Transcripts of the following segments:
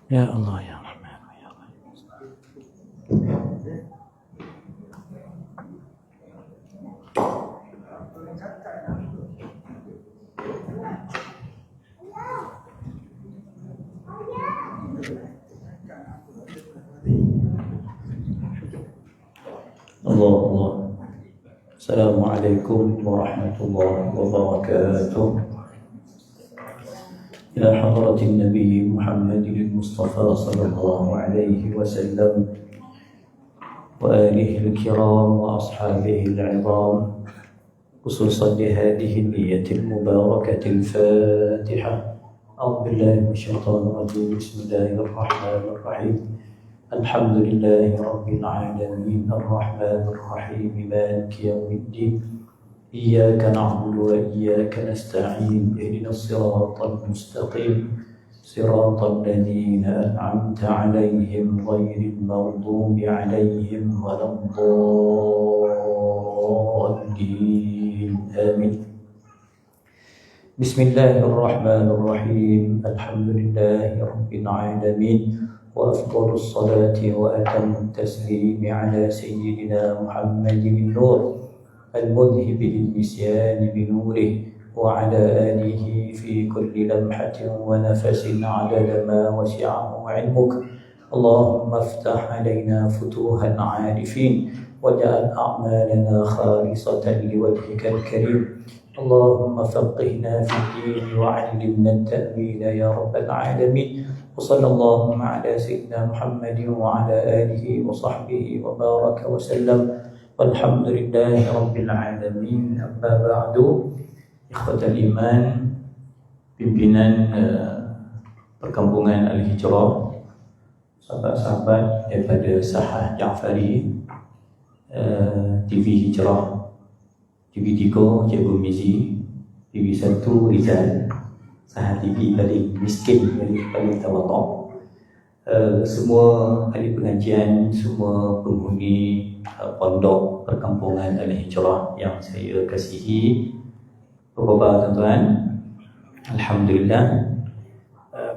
Ya Allah ya Rahman ya Rahim. Allah. Assalamualaikum warahmatullahi wabarakatuh. إلى حضرة النبي محمد المصطفى صلى الله عليه وسلم وآله الكرام وأصحابه العظام، خصوصا لهذه النية المباركة الفاتحة. أعوذ بالله من الشيطان الرجيم. بسم الله الرحمن الرحيم. الحمد لله رب العالمين الرحمن الرحيم مالك يوم الدين، إياك نعبد وإياك نستعين، اهدنا الصراط المستقيم صراط الذين أنعمت عليهم غير المغضوب عليهم ولا الضالين آمين. بسم الله الرحمن الرحيم. الحمد لله رب العالمين، وأفضل الصلاة وأتم التسليم على سيدنا محمد النور المذهب للنسيان بنوره، وعلى آله في كل لمحة ونفس عدد ما وسعه علمك. اللهم افتح علينا فتوح العارفين، واجعل أعمالنا خالصة لوجهك الكريم. اللهم فقهنا في الدين وعلمنا التأويل يا رب العالمين. وصلى اللهم على سيدنا محمد وعلى آله وصحبه وبارك وسلم، والحمد لله رب العالمين. Amma ba'du, ikhwatal iman, pimpinan perkampungan Al-Hijrah, sahabat-sahabat daripada Sahah Ja'fari, TV Hijrah, TV 3 Cikgu Mizi, TV 1 Rizal, Sahah TV paling miskin, paling tawaduk. Semua ahli pengajian, semua penghuni pondok perkampungan Al-Hijrah yang saya kasihi, Bapak-bapak, tuan-tuan, alhamdulillah,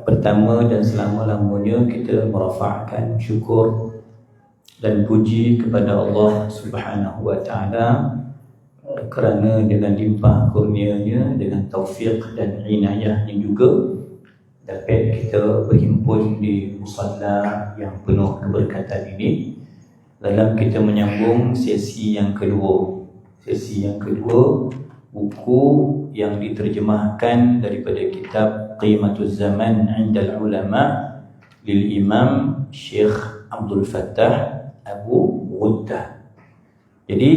pertama dan selama-lamanya kita merafa'kan syukur dan puji kepada Allah Subhanahu wa taala kerana dengan limpah kurnianya, dengan taufik dan inayahnya juga dapat kita berhimpun di musalla yang penuh keberkatan ini dalam kita menyambung sesi yang kedua. Sesi yang kedua, buku yang diterjemahkan daripada kitab Qimatuz Zaman 'Inda Al-Ulama lil Imam Syekh Abdul Fattah Abu Ghuddah. Jadi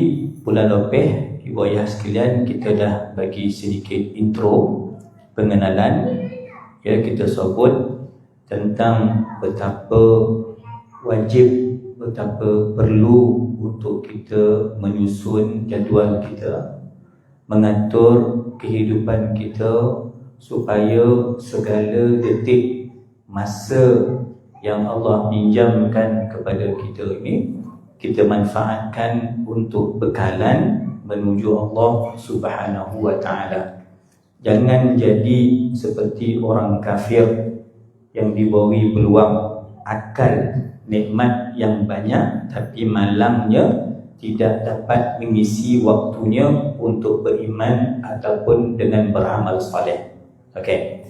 bulan lepas, ibu ayah sekalian, kita dah bagi sedikit intro, pengenalan. Ya, kita sebut tentang betapa wajib, betapa perlu untuk kita menyusun jadual kita, mengatur kehidupan kita supaya segala detik masa yang Allah pinjamkan kepada kita ini kita manfaatkan untuk bekalan menuju Allah Subhanahu wa taala. Jangan jadi seperti orang kafir yang diberi peluang akal, nikmat yang banyak, tapi malamnya tidak dapat mengisi waktunya untuk beriman ataupun dengan beramal saleh. Okey.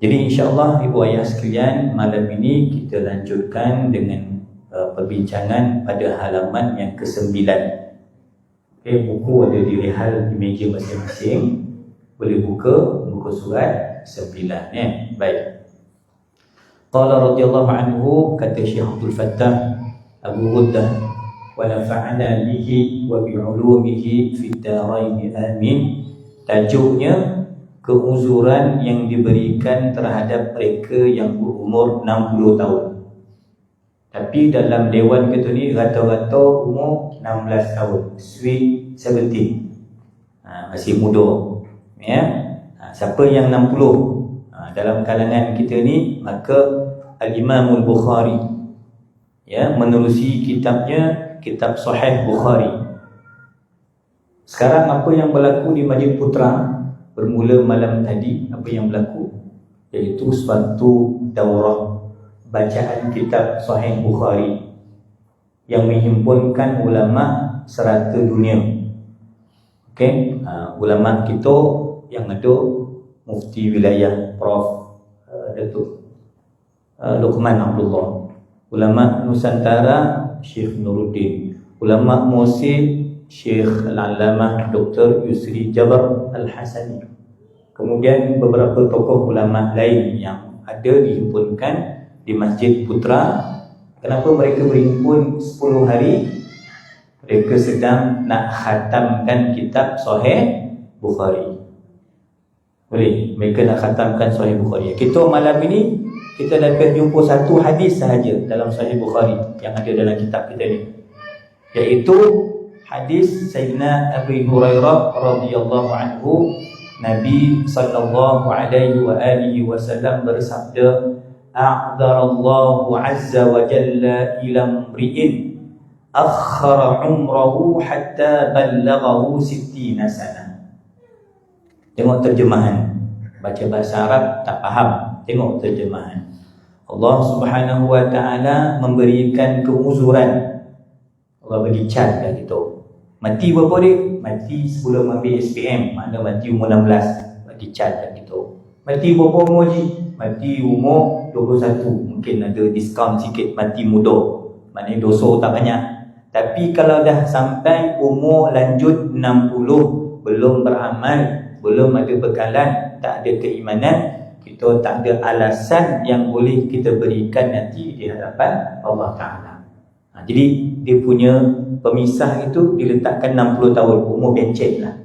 Jadi insya-Allah ibu ayah sekalian, malam ini kita lanjutkan dengan perbincangan pada halaman yang ke-9. Okey, buku ada di rehal di meja masing-masing. Boleh buka muka surat 9 ya. Baik. Qala radhiyallahu anhu, kata Syekh Abdul Fattah Abu Ghuddah, wa nafa'ana bihi wa bi 'ulumihi fid darain amin. Tajuknya keuzuran yang diberikan terhadap mereka yang berumur 60 tahun. Tapi dalam dewan kita ni rata-rata umur 16 tahun, sweet 17. Masih muda. Ya, siapa yang 60 dalam kalangan kita ni, maka Al-Imam Al-Bukhari ya menerusi kitabnya, kitab Sahih Bukhari. Sekarang apa yang berlaku di Masjid Putra bermula malam tadi, apa yang berlaku, iaitu suatu daurah bacaan kitab Sahih Bukhari yang menghimpunkan ulama serata dunia. Okey, ulama kita yang ada mufti wilayah Prof Datuk Luqman Abdullah, ulama Nusantara Syekh Nuruddin, ulama Musid Syekh Al-Allamah Dr. Yusri Jabar Al-Hasani, kemudian beberapa tokoh ulama lain yang ada dihimpunkan di Masjid Putra. Kenapa mereka berhimpun 10 hari? Mereka sedang nak khatamkan kitab Sahih Bukhari. Boleh, mereka nak khatamkan Sahih Bukhari. Kita malam ini kita dapat jumpa satu hadis sahaja dalam Sahih Bukhari yang ada dalam kitab kita ni, iaitu hadis Sayyidina Abu Hurairah radhiyallahu anhu. Nabi sallallahu alaihi wa alihi wasallam bersabda, a'dzarallahu azza wa jalla ila mri'in akhara umrahu hatta ballaghahu 60 sana. Tengok terjemahan. Baca bahasa Arab tak faham, tengok terjemahan. Allah Subhanahu wa taala memberikan keuzuran. Allah bagi can kat kita. Mati berapa dia? Mati sebelum ambil SPM, makna mati umur 16. Bagi can kat kita. Mati berapa umur je? Mati umur 21. Mungkin ada diskaun sikit mati muda. Maknanya dosa tak banyak. Tapi kalau dah sampai umur lanjut 60, belum beramal, belum ada bekalan, tak ada keimanan, kita tak ada alasan yang boleh kita berikan nanti di hadapan Allah Ta'ala. Jadi dia punya pemisah itu diletakkan 60 tahun, umur pencet lah.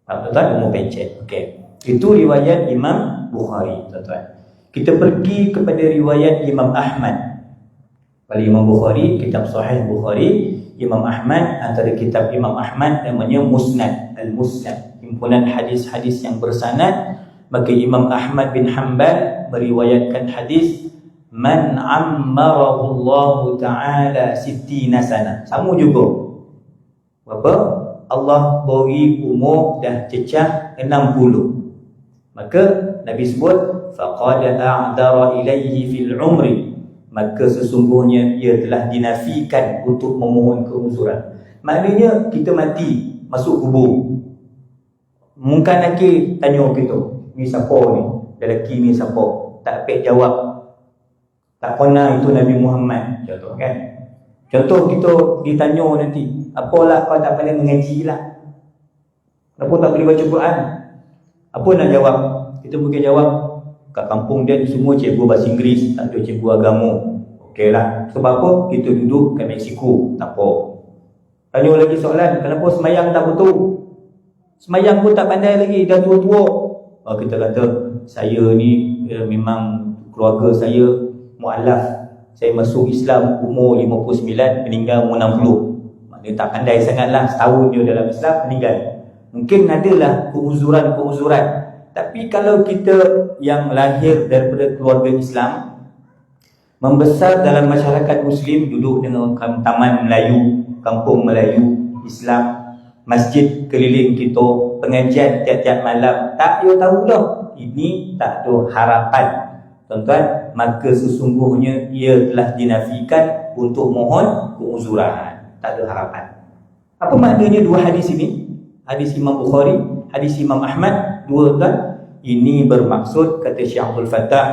Tuan-tuan, umur pencet. Okey. Itu riwayat Imam Bukhari, tuan-tuan. Kita pergi kepada riwayat Imam Ahmad. Pada Imam Bukhari, kitab Sahih Bukhari, Imam Ahmad, antara kitab Imam Ahmad namanya Musnad, Al-Musnad, himpunan hadis-hadis yang bersanad. Maka Imam Ahmad bin Hanbal meriwayatkan hadis, man ammarahu Allah Ta'ala 60 sana. Sama juga. Berapa? Allah beri umur dah cecah 60. Maka Nabi sebut, faqad a'dara ilaihi fil umri. Maka sesungguhnya ia telah dinafikan untuk memohon keuzuran. Maknanya kita mati, masuk kubur. Mungkin lagi tanya kita, ni siapa ni? Lelaki ni siapa? Tak dapat jawab. Tak pernah itu Nabi Muhammad. Contoh kan? Contoh kita ditanya nanti, apalah kau tak pandai mengaji lah? Kenapa tak boleh baca Quran? Apa nak jawab? Kita mungkin jawab, kat kampung dia semua cikgu bahasa Inggeris, tak ada cikgu agama. Okey lah. Sebab apa? Kita duduk kat Mexico. Tak apa. Tanya lagi soalan, kenapa semayang tak betul? Semayang pun tak pandai lagi, dah tua-tua. Kita kata, saya ni memang keluarga saya mu'alaf. Saya masuk Islam umur 59, meninggal umur 60. Maknanya tak pandai sangatlah, setahun je dalam Islam, meninggal. Mungkin adalah keuzuran-keuzuran. Tapi kalau kita yang lahir daripada keluarga Islam, membesar dalam masyarakat Muslim, duduk dengan taman Melayu, kampung Melayu, Islam, masjid keliling kita, pengajian tiap-tiap malam, tak dia tahu dah ini tak ada harapan, tuan-tuan, maka sesungguhnya ia telah dinafikan untuk mohon keuzuran. Tak ada harapan. Apa maknanya dua hadis ini? Hadis Imam Bukhari, hadis Imam Ahmad, dua kan? Ini bermaksud, kata Syekh Abdul Fattah,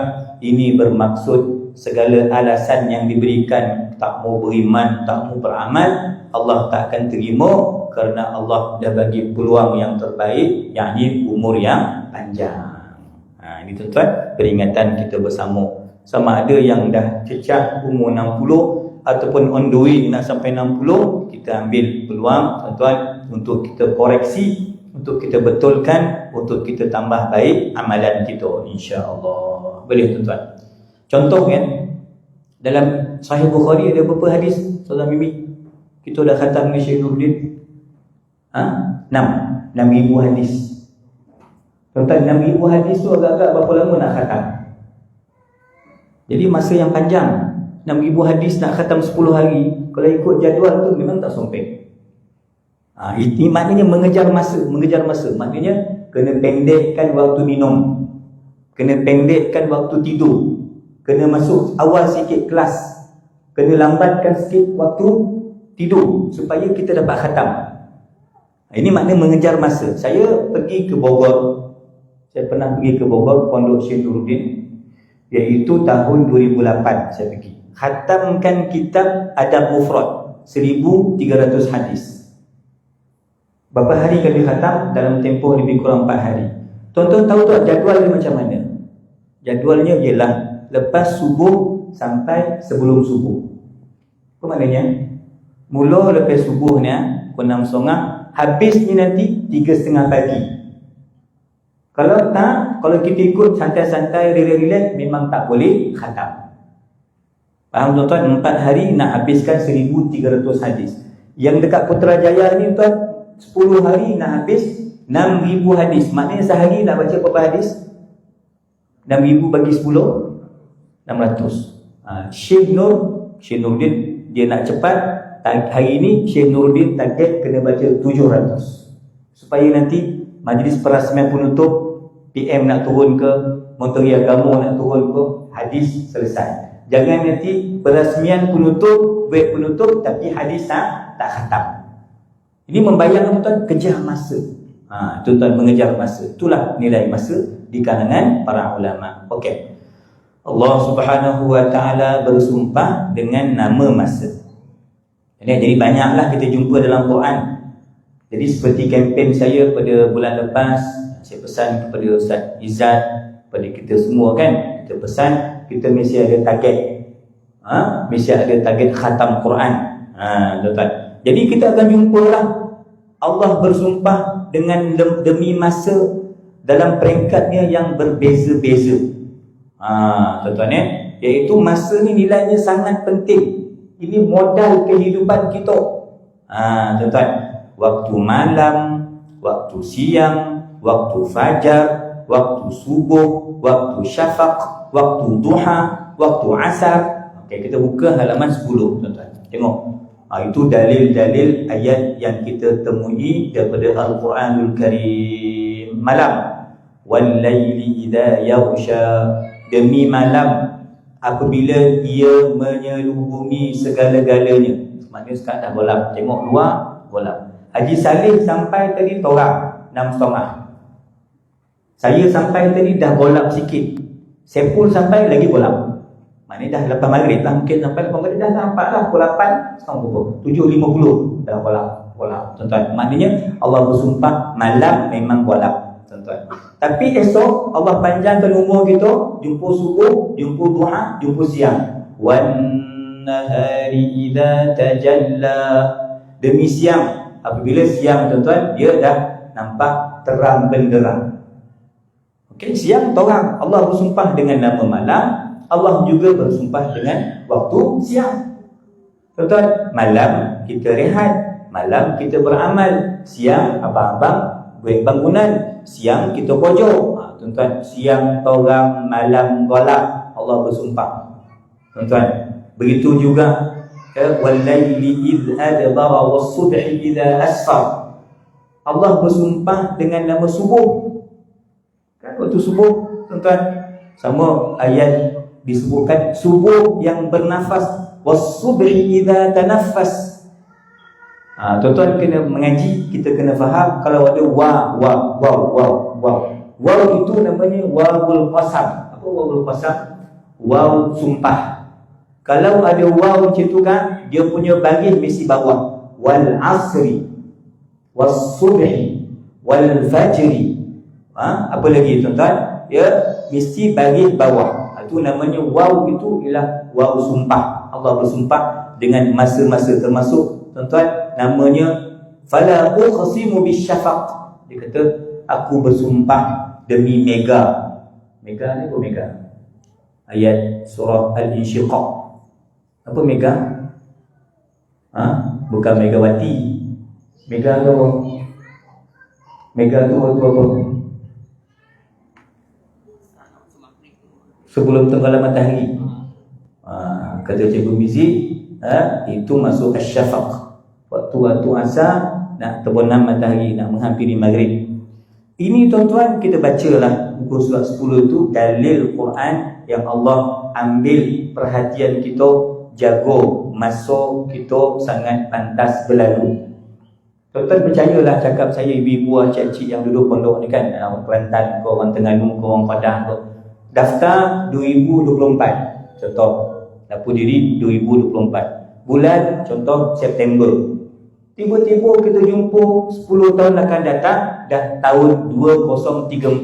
ini bermaksud segala alasan yang diberikan, tak mau beriman, tak mau beramal, Allah tak akan terima, kerana Allah dah bagi peluang yang terbaik, yakni umur yang panjang. Ini tuan-tuan, peringatan kita bersama. Sama ada yang dah cecah umur 60 ataupun on the way nak sampai 60, kita ambil peluang, tuan-tuan, untuk kita koreksi, untuk kita betulkan, untuk kita tambah baik amalan kita, insya-Allah. Boleh tuan-tuan. Contoh kan, dalam Sahih Bukhari ada berapa hadis? Saudara Mimi, kita dah khatam dengan Syekh Nuruddin. 6,000 hadis. Tuan-tuan, 6,000 hadis tu agak-agak berapa lama nak khatam? Jadi masa yang panjang. 6,000 hadis nak khatam 10 hari. Kalau ikut jadual tu memang tak sampai. Ini maknanya mengejar masa. Maknanya kena pendekkan waktu minum, kena pendekkan waktu tidur, kena masuk awal sikit kelas, kena lambatkan sikit waktu tidur supaya kita dapat khatam. Ini makna mengejar masa. Saya pergi ke Bogor. Saya pernah pergi ke Bogor, Pondok Syekh Nuruddin, iaitu tahun 2008 saya pergi. Khatamkan kitab Adab Mufrad 1300 hadis. Berapa hari kami khatam? Dalam tempoh lebih kurang 4 hari. Tuan-tuan tahu tak jadual dia macam mana? Jadualnya ialah lepas subuh sampai sebelum subuh. Apa maknanya? Mula lepas subuh ni pukul 6.30, habis ni nanti 3.30 pagi. Kalau tak, kalau kita ikut santai-santai, relax, memang tak boleh khatam. Faham tuan-tuan? 4 hari nak habiskan 1300 hadis. Yang dekat Putrajaya ni tuan, 10 hari nak habis 6000 hadis. Maknanya sehari nak baca berapa hadis? 6000 bagi 10, 600. Syekh Nuruddin dia nak cepat. Hari ini Syekh Nuruddin target kena baca 700. Supaya nanti majlis perasmian penutup, PM nak turun ke, Menteri Agama nak turun ke, hadis selesai. Jangan nanti perasmian penutup, duit penutup, tapi hadis tak khatam. Ini membayangkan tuan, kejar masa. Tuan-tuan mengejar masa. Itulah nilai masa di kalangan para ulama. Okey. Allah Subhanahu wa taala bersumpah dengan nama masa. Jadi banyaklah kita jumpa dalam Quran. Jadi seperti kempen saya pada bulan lepas, saya pesan kepada Ustaz Izzat, kepada kita semua kan, kita pesan kita mesti ada target. Mesti ada target khatam Quran. Tuan-tuan. Jadi kita akan jumpalah Allah bersumpah dengan demi masa dalam peringkatnya yang berbeza-beza. Tuan-tuan iaitu masa ni nilainya sangat penting. Ini modal kehidupan kita. Tuan-tuan, waktu malam, waktu siang, waktu fajar, waktu subuh, waktu syafaq, waktu duha, waktu asar. Okey, kita buka halaman 10 tuan-tuan. Tengok. Itu dalil-dalil ayat yang kita temui daripada Al-Quranul Karim. Malam, wal laili idza yaghsha, demi malam apabila ia menyelubungi segala-galanya. Maknanya sekarang dah gelap. Tengok luar, gelap. Haji Saleh sampai tadi torang 6.30. Saya sampai tadi dah gelap sikit. Sepul sampai lagi gelap. Maknanya dah lepas maghrib lah. Mungkin sampai lepas maghrib dah nampak lah. Pukul 8, sekarang pukul 7.50 dah gelap. Tuan-tuan, maknanya Allah bersumpah malam memang gelap, tuan-tuan. Tapi esok Allah panjangkan umur kita, jumpa subuh, jumpa duha, jumpa siang. Wan nahari idza tajalla, demi siang. Apabila siang tuan-tuan, dia dah nampak terang benderang. Okey, siang terang. Allah bersumpah dengan nama malam, Allah juga bersumpah dengan waktu siang. Tuan-tuan, malam kita rehat, malam kita beramal, siang abang-abang buat bangunan, siang kita pojok. Tuan-tuan, siang terang, malam gelap, Allah bersumpah. Tuan-tuan, begitu juga wal-laili idz adbara was-subhi idza asfar. Allah bersumpah dengan nama subuh. Kan waktu subuh, tuan-tuan, sama ayat disebutkan subuh yang bernafas, was-subhi idza tanaffas. Tuan-tuan kena mengaji, kita kena faham kalau ada waw itu namanya wawul qasam. Apa wawul qasam? Waw sumpah. Kalau ada waw macam tu kan, dia punya baris mesti bawah. Wal asri, was subhi, wal fajri. Apa lagi tuan-tuan? Dia mesti baris bawah. Itu namanya waw, itu ialah waw sumpah. Allah bersumpah dengan masa-masa, termasuk tuan-tuan namanya fala uqsimu bisyafaq. Dia kata aku bersumpah demi mega. Mega ni apa mega? Ayat surah Al-Insyiqaq. Apa mega? Bukan Megawati. Mega tu apa? Mega tu apa? Sebelum tenggelam matahari. Kata Cikgu Mizi, itu masuk asyafaq. Waktu asar nak terbenam matahari, nak menghampiri maghrib. Ini tuan-tuan kita bacalah buku surat 10 tu, dalil Quran yang Allah ambil perhatian kita, jaga masa kita sangat pantas berlalu. Tuan-tuan percayalah cakap saya, ibu-ibu, cik-cik yang duduk pondok ni kan, orang Kelantan ke, orang Terengganu ke, orang Padang ke, daftar 2024 contoh, dapur diri 2024 bulan contoh September. Tiba-tiba kita jumpa 10 tahun akan datang, dah tahun 2034.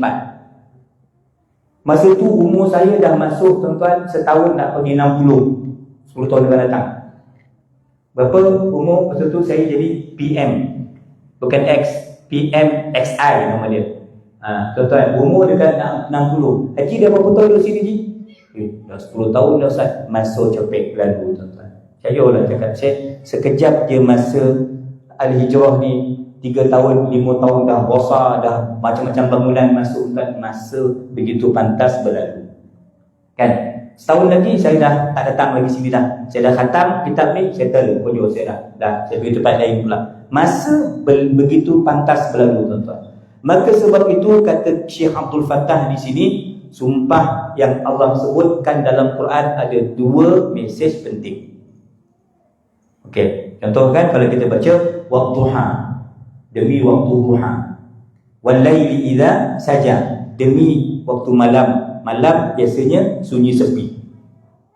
Masa tu umur saya dah masuk tuan-tuan, setahun nak pergi 60, 10 tahun akan datang. Berapa umur masa tu saya jadi PM, bukan X, PM XI nama dia. Tuan-tuan, umur dekat 60. Haji dah berapa tahun di sini Ji? Dah 10 tahun dah Ustaz. Masa cepat berlalu tuan-tuan. Percayalah cakap saya, sekejap je masa Al-Hijrah ni, 3 tahun, 5 tahun dah besar, dah macam-macam bangunan masuk tuan. Masa begitu pantas berlalu. Kan? Setahun lagi saya dah tak datang lagi sini dah. Saya dah khatam kitab ni, settle pojok saya dah. Saya pergi tempat lain pula. Masa begitu pantas berlalu tuan-tuan. Maka sebab itu kata Syekh Abdul Fattah di sini, sumpah yang Allah sebutkan dalam Quran ada 2 mesej penting. Okey, contoh kan kalau kita baca wadduha, demi waktu duha, wal laili idza saja, demi waktu malam. Malam biasanya sunyi sepi.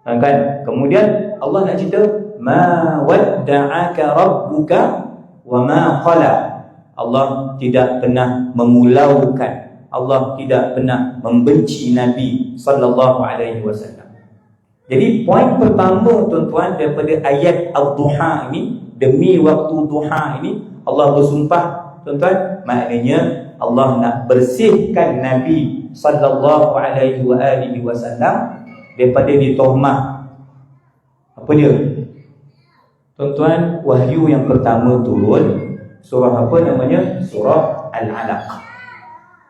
Kan? Kemudian Allah nak cerita ma wadda'aka rabbuka wa ma qala. Allah tidak pernah memulaukan, Allah tidak pernah membenci Nabi sallallahu alaihi wasallam. Jadi poin pertama tuan-tuan daripada ayat ad-duha ini, demi waktu duha ini Allah bersumpah tuan-tuan, maknanya Allah nak bersihkan Nabi sallallahu alaihi wasallam daripada ditohmah. Apa dia? Tuan-tuan, wahyu yang pertama turun surah apa namanya? Surah Al-Alaq.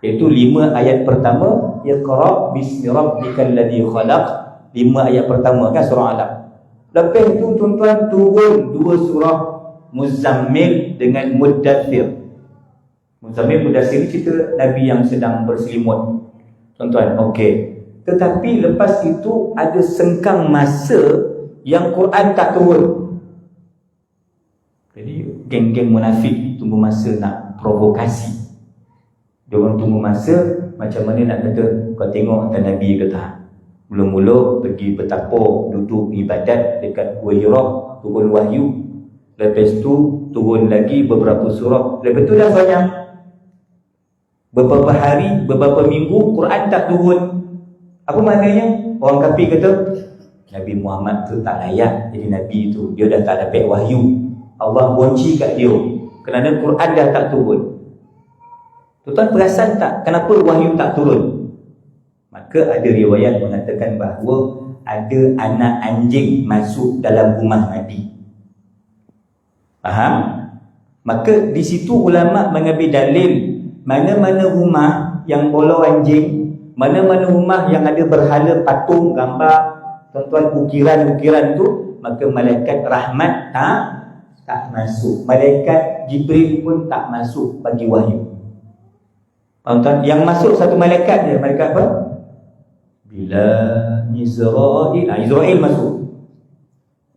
Iaitu 5 ayat pertama, Iqra bismi rabbikal ladzi khalaq. 5 ayat pertama kan surah Alaq. Lepas itu tuan-tuan turun 2 surah, Muzammil dengan Muddathir. Muzammil, Muddathir cerita Nabi yang sedang berselimut. Tuan-tuan, okey. Tetapi lepas itu ada sengkang masa yang Quran tak turun. Jadi geng-geng munafik tunggu masa nak provokasi. Dia orang tunggu masa macam mana nak kata, kau tengok tak Nabi ke tak? Mula-mula pergi bertapa, duduk ibadat dekat Gua Hira, turun wahyu. Lepas tu turun lagi beberapa surah. Lepas tu dah banyak, beberapa hari, beberapa minggu Quran tak turun. Apa maknanya? Orang kafir kata Nabi Muhammad tu tak layak jadi Nabi tu, dia dah tak dapat wahyu, Allah benci kat dia kerana Quran dah tak turun. Tuan-tuan perasan tak kenapa wahyu tak turun? Maka ada riwayat mengatakan bahawa ada anak anjing masuk dalam rumah Nabi. Faham? Maka di situ ulama mengambil dalil mana-mana rumah yang bolau anjing, mana-mana rumah yang ada berhala patung gambar, tuan-tuan, ukiran-ukiran tu, maka malaikat rahmat tak masuk. Malaikat Jibril pun tak masuk bagi wahyu. Tuan-tuan, yang masuk satu malaikat je, malaikat apa? Bila Israel masuk.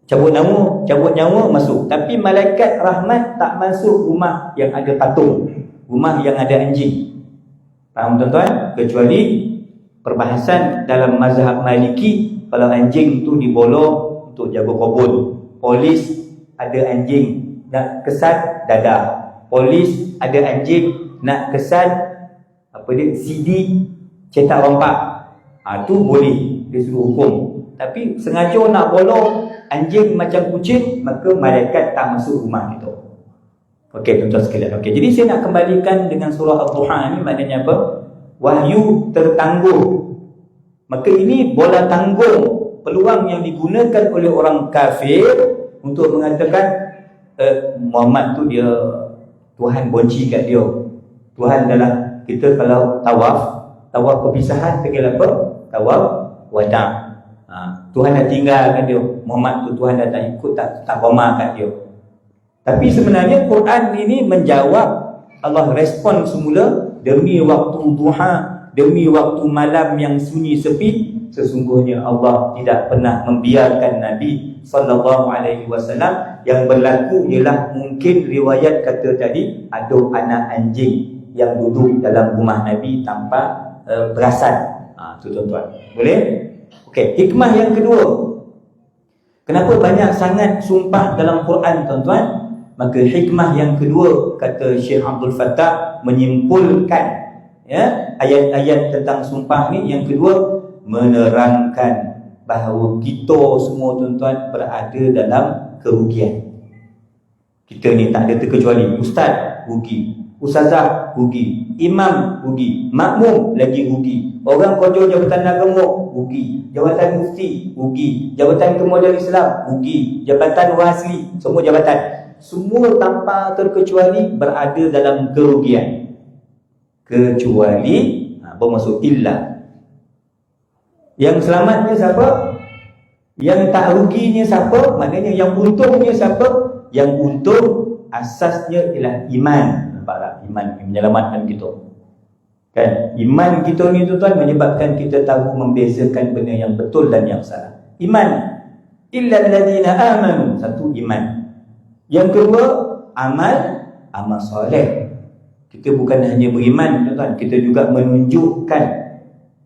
Cabut nyawa masuk. Tapi malaikat rahmat tak masuk rumah yang ada patung, rumah yang ada anjing. Faham tuan-tuan? Kecuali perbahasan dalam mazhab Maliki, kalau anjing tu dibolong untuk jaga kebun. Polis ada anjing nak kesan dadah. Polis ada anjing nak kesan apa dia, CD cetak rompak. Tu boleh, dia suruh hukum. Tapi sengaja nak bolong anjing macam kucing, maka malaikat tak masuk rumah kita. Okey tuan-tuan sekalian. Okey, jadi saya nak kembalikan dengan surah Ad-Duha ni, maknanya apa? Wahyu tertangguh. Maka ini bola tanggung, peluang yang digunakan oleh orang kafir untuk mengatakan Muhammad tu dia Tuhan benci kat dia. Tuhan adalah, kita kalau tawaf perpisahan panggil apa? Tawaf wada'. Tuhan dah tinggalkan dia. Muhammad tu Tuhan dah tak ikut, tak ramah kat dia. Tapi sebenarnya Quran ini menjawab Allah respon semula, demi waktu duha, demi waktu malam yang sunyi sepi, sesungguhnya Allah tidak pernah membiarkan Nabi sallallahu alaihi wasallam. Yang berlaku ialah mungkin riwayat kata tadi ada anak anjing yang duduk dalam rumah Nabi tanpa perasan. Tu tuan-tuan. Boleh? Okey, hikmah yang kedua. Kenapa banyak sangat sumpah dalam Quran, tuan-tuan? Maka hikmah yang kedua, kata Syekh Abdul Fattah, menyimpulkan ya, ayat-ayat tentang sumpah ni. Yang kedua, menerangkan bahawa kita semua, tuan-tuan, berada dalam kerugian. Kita ni tak ada terkecuali. Ustaz rugi, ustazah rugi, imam rugi, makmum lagi rugi, orang kerja jabatan agama rugi, jabatan mufti rugi, jabatan kemudahan Islam rugi, jabatan wasli, semua jabatan, semua tanpa terkecuali berada dalam kerugian. Kecuali bermaksud illa. Yang selamatnya siapa? Yang tak ruginya siapa? Maknanya yang untungnya siapa? Yang untung asasnya ialah iman. Nampaklah, iman menyelamatkan kita. Kan? Iman kita ni, tuan-tuan, menyebabkan kita tahu membezakan benda yang betul dan yang salah. Iman. Illal ladina amanu. Satu, iman. Yang kedua, amal soleh. Kita bukan hanya beriman, tuan-tuan, kita juga menunjukkan,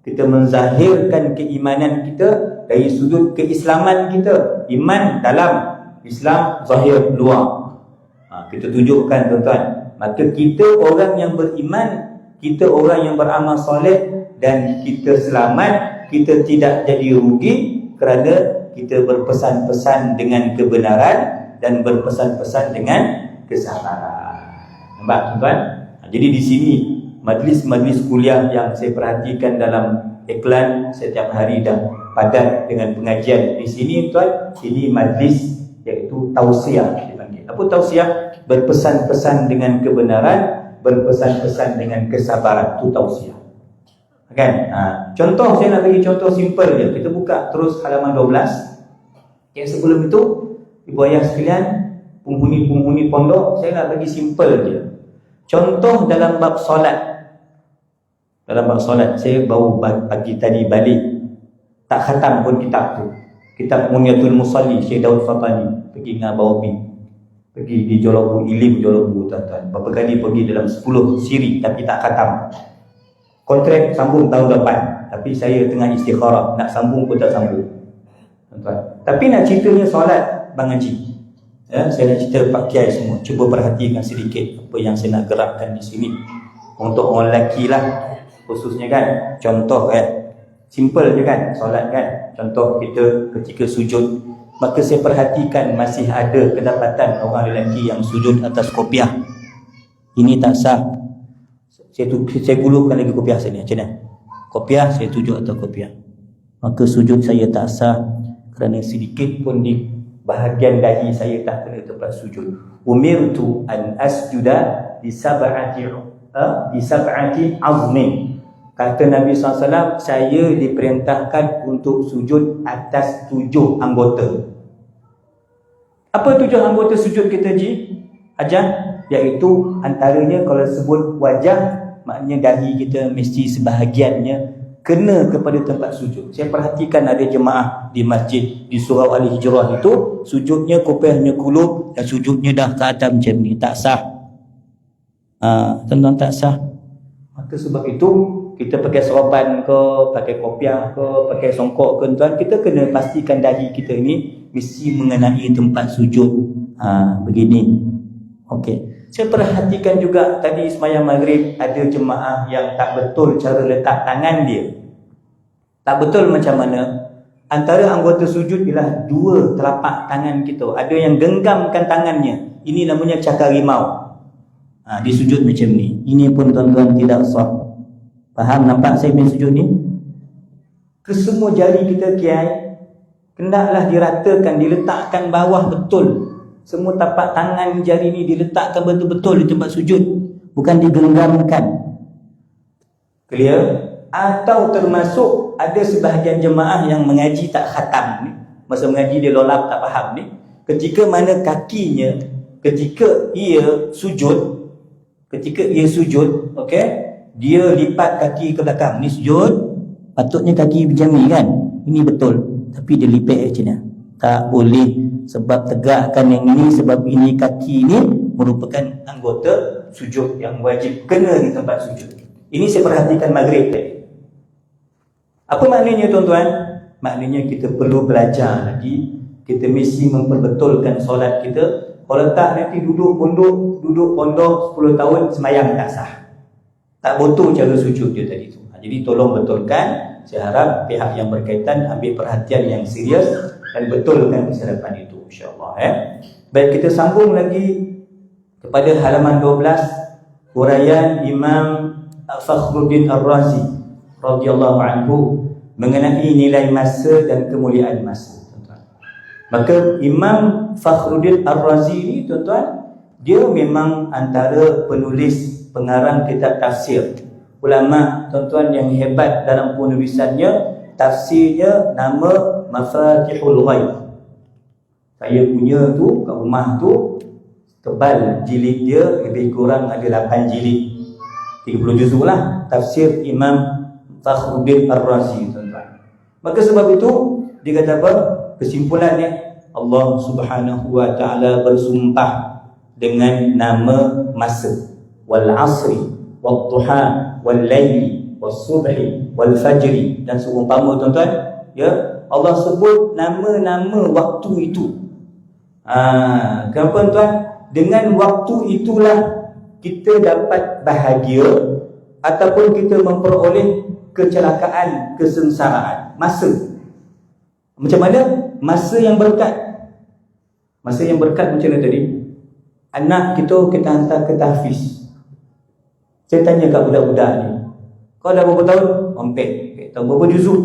kita menzahirkan keimanan kita dari sudut keislaman kita. Iman dalam, Islam zahir luar. Kita tunjukkan, tuan-tuan. Maka kita orang yang beriman, kita orang yang beramal soleh, dan kita selamat, kita tidak jadi rugi kerana kita berpesan-pesan dengan kebenaran dan berpesan-pesan dengan kesabaran. Nampak, tuan-tuan? Jadi di sini majlis-majlis kuliah yang saya perhatikan dalam iklan setiap hari dah padat dengan pengajian di sini, tuan. Ini majlis iaitu tausiah dipanggil. Apa tausiah? Berpesan-pesan dengan kebenaran, berpesan-pesan dengan kesabaran. Itu tausiah. Kan? Contoh, saya nak bagi contoh simple je. Kita buka terus halaman 12. Yang sebelum itu, ibu ayah sekalian, penghuni-penghuni pondok, saya nak bagi simple je. Contoh dalam bab solat. Dalam bab solat, saya baru pagi tadi balik, tak khatam pun kitab tu. Kitab Munyatul Musalli, Syekh Daud Fatani. Pergi dengan Bawabi, pergi di Jolobu, Ilim Jolobu, tuan-tuan. Berapa kali pergi dalam 10 siri tapi tak khatam. Kontrak sambung tahun depan, tapi saya tengah istikharah, nak sambung pun tak sambung, tuan-tuan. Tapi nak ceritanya solat, Bang Haji, ya, saya nak cerita Pak Kiai semua. Cuba perhatikan sedikit apa yang saya nak gerakkan di sini. Untuk orang lelaki lah khususnya, kan. Contoh, simple je kan, solat kan. Contoh kita ketika sujud, maka saya perhatikan masih ada kedapatan orang lelaki yang sujud atas kopiah. Ini tak sah. Saya gulungkan lagi kopiah saya ni, macam mana? Kopiah, saya sujud atas kopiah. Maka sujud saya tak sah kerana sedikit pun di bahagian dahi saya tak kena tempat sujud. Umirtu an asjuda di sab'ati azmin. Kata Nabi SAW, saya diperintahkan untuk sujud atas 7 anggota. Apa 7 anggota sujud kita, Ji? Ajar, iaitu antaranya kalau sebut wajah, maknanya dahi kita mesti sebahagiannya kena kepada tempat sujud. Saya perhatikan ada jemaah di masjid di Surau Al-Hijrah itu, sujudnya kopiahnya kulub dan sujudnya dah ke atas macam ni. Tak sah. Tuan-tuan, tak sah. Maka sebab itu kita pakai soroban ke, pakai kopiah ke, pakai songkok ke, tuan, kita kena pastikan dahi kita ni mesti mengenai tempat sujud. Begini. Okey. Saya perhatikan juga tadi sembahyang maghrib ada jemaah yang tak betul cara letak tangan dia. Tak betul macam mana? Antara anggota sujud ialah 2 telapak tangan kita. Ada yang genggamkan tangannya. Ini namanya cakar rimau. Dia sujud macam ni. Ini pun, tuan-tuan, tidak sah. Faham? Nampak saya main sujud ni? Kesemua jari kita, Kiai, hendaklah diratakan, diletakkan bawah betul. Semua tapak tangan jari ni diletakkan betul-betul di tempat sujud, bukan digenggamkan. Clear? Atau termasuk ada sebahagian jemaah yang mengaji tak khatam ni, masa mengaji dia lolap tak faham ni, ketika mana kakinya, ketika ia sujud, ketika dia sujud, okey, dia lipat kaki ke belakang. Ni sujud, patutnya kaki macam ni kan, ini betul, tapi dia lipat macam ni. Tak boleh, sebab tegakkan yang ini, sebab ini kaki ni merupakan anggota sujud yang wajib kena di tempat sujud. Ini saya perhatikan maghrib tadi. Apa maknanya tuan-tuan? Maknanya kita perlu belajar lagi. Kita mesti memperbetulkan solat kita. Kalau tak, nanti duduk pondok 10 tahun semayang tak sah. Tak betul cara sujud dia tadi tu. Jadi tolong betulkan. Saya harap pihak yang berkaitan ambil perhatian yang serius dan betulkan kesilapan itu, insya-Allah. Baik, kita sambung lagi kepada halaman 12, huraian Imam Fakhruddin Ar-Razi radhiyallahu anhu mengenai nilai masa dan kemuliaan masa, tuan-tuan. Maka Imam Fakhruddin Ar-Razi ni, tuan-tuan, dia memang antara penulis pengarang kitab tafsir. Ulama, tuan-tuan, yang hebat dalam penulisannya. Tafsirnya nama Mafatihul Ghaib. Saya punya tu kat rumah tu, tebal jilid dia, lebih kurang ada 8 jilid, 30 juzuk lah, tafsir Imam Fakhruddin Ar-Razi, tuan-tuan. Maka sebab itu dia kata apa? Kesimpulannya, Allah Subhanahu wa taala bersumpah dengan nama masa. Wal asri wal duha wal laili was subhi wal fajri, dan seumpama, tuan-tuan, ya, Allah sebut nama-nama waktu itu. Kenapa, tuan? Dengan waktu itulah kita dapat bahagia ataupun kita memperoleh kecelakaan, kesengsaraan. Masa. Macam mana? Masa yang berkat. Masa yang berkat macam mana tadi? Anak kita hantar ke tahfiz. Saya tanya kat budak-budak ni, kau dah berapa tahun? Empek. Tahu berapa juzuk?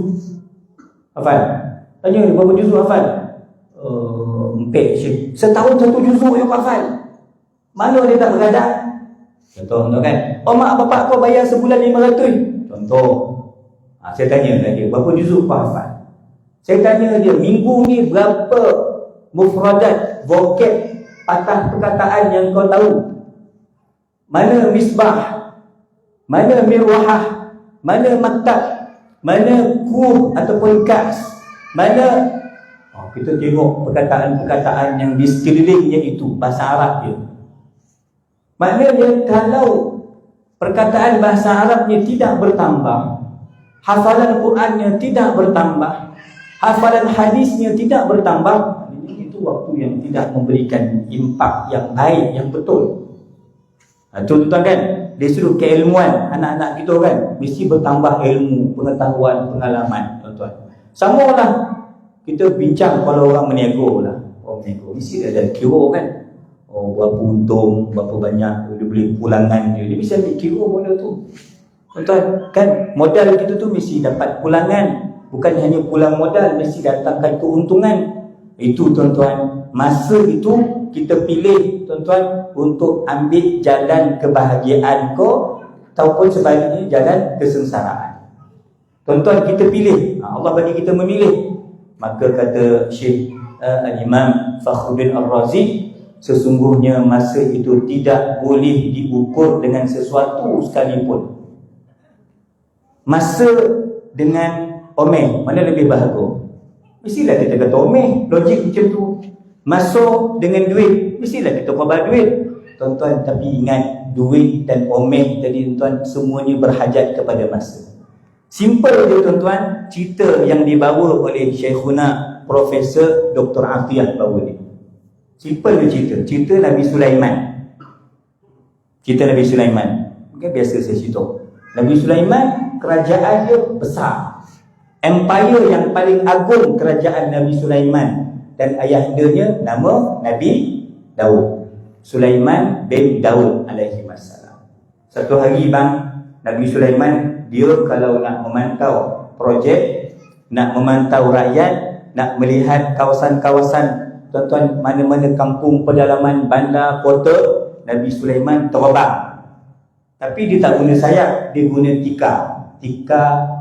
Hafal? Tanya ni, berapa juzuk hafal? Empek. Setahun 1 juzuk yang hafal. Mana dia tak beradab? Contoh kan? Oh, mak bapak kau bayar sebulan 500. Contoh. Saya tanya kat dia, berapa juzuk kau hafal? Saya tanya dia, minggu ni berapa mufradat, vocab, patah perkataan yang kau tahu? Mana misbah? Mana mirwahah? Mana maktab? Mana kuh ataupun kas? Mana? Kita tengok perkataan-perkataan yang di sekelilingnya itu, bahasa Arab dia. Maknanya kalau perkataan bahasa Arabnya tidak bertambah, hafalan Qurannya tidak bertambah, hafalan hadisnya tidak bertambah, itu waktu yang tidak memberikan impak yang baik, yang betul. Tuan-tuan kan, dia suruh keilmuan anak-anak kita kan, mesti bertambah ilmu, pengetahuan, pengalaman, tuan-tuan. Sama lah kita bincang kalau orang menego lah. Orang menego mesti ada kira kan. Oh, berapa untung, berapa banyak dia beli pulangan dia. Dia mesti ambil kira benda tu. Tuan-tuan kan, modal kita tu mesti dapat pulangan. Bukan hanya pulang modal, mesti datangkan keuntungan. Itu, tuan-tuan, masa itu kita pilih, tuan-tuan, untuk ambil jalan kebahagiaan kau ataupun sebaliknya jalan kesengsaraan. Tuan-tuan, kita pilih. Allah bagi kita memilih. Maka kata Syekh Imam Fakhruddin Ar-Razi, sesungguhnya masa itu tidak boleh diukur dengan sesuatu sekalipun. Masa dengan omeh, mana lebih bahagia? Mestilah kita kata omeh, logik macam tu. Masuk dengan duit, mestilah kita korban duit. Tuan-tuan, tapi ingat, duit dan omeh tadi, tuan-tuan, semuanya berhajat kepada masa. Simple je, tuan-tuan, cerita yang dibawa oleh Syekhuna Profesor Dr. Atiyah bawa ni. Simple je cerita Nabi Sulaiman. Cerita Nabi Sulaiman. Mungkin biasa saya cerita. Nabi Sulaiman, kerajaan dia besar. Empire yang paling agung kerajaan Nabi Sulaiman. Dan ayahandanya nama Nabi Daud. Sulaiman bin Daud alaihi wassalam. Satu hari Nabi Sulaiman, dia kalau nak memantau projek, nak memantau rakyat, nak melihat kawasan-kawasan, tuan-tuan, mana-mana kampung pedalaman, bandar, kota, Nabi Sulaiman terbang. Tapi dia tak guna sayap, dia guna tika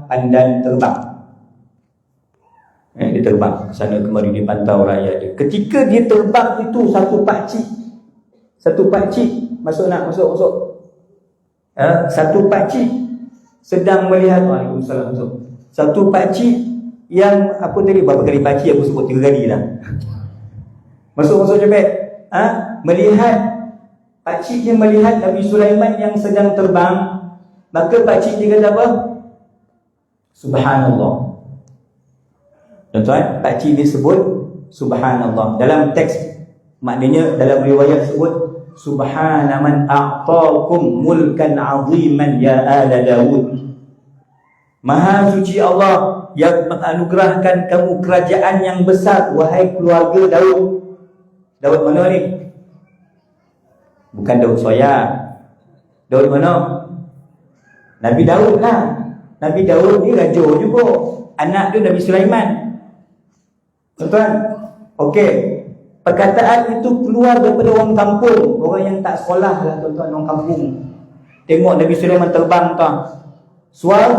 pandan terbang. Dia terbang sana kemari, dia pantau rakyat dia. Ketika dia terbang itu, satu pakcik masuk. Satu pakcik sedang melihat, Waalaikumsalam, satu pakcik yang apa tadi, berapa kali pakcik aku sebut, 3 kali lah. Masuk cepat. Melihat, pakcik dia melihat Nabi Sulaiman yang sedang terbang. Maka pakcik dia kata apa? Subhanallah. Tuan-tuan, pakcik dia sebut Subhanallah. Dalam teks, maknanya dalam riwayat sebut Subhana man a'taakum mulkan 'aziman ya ala Daud. Maha suci Allah yang menganugerahkan kamu kerajaan yang besar, wahai keluarga Daud. Daud mana ni? Bukan Daud Soya. Daud mana? Nabi Daud lah. Nabi Daud ni raja juga. Anak dia Nabi Sulaiman. Tuan-tuan, okey. Perkataan itu keluar daripada orang kampung, orang yang tak sekolah lah tuan-tuan, orang kampung. Tengok Nabi Sulaiman terbang tuan. Suara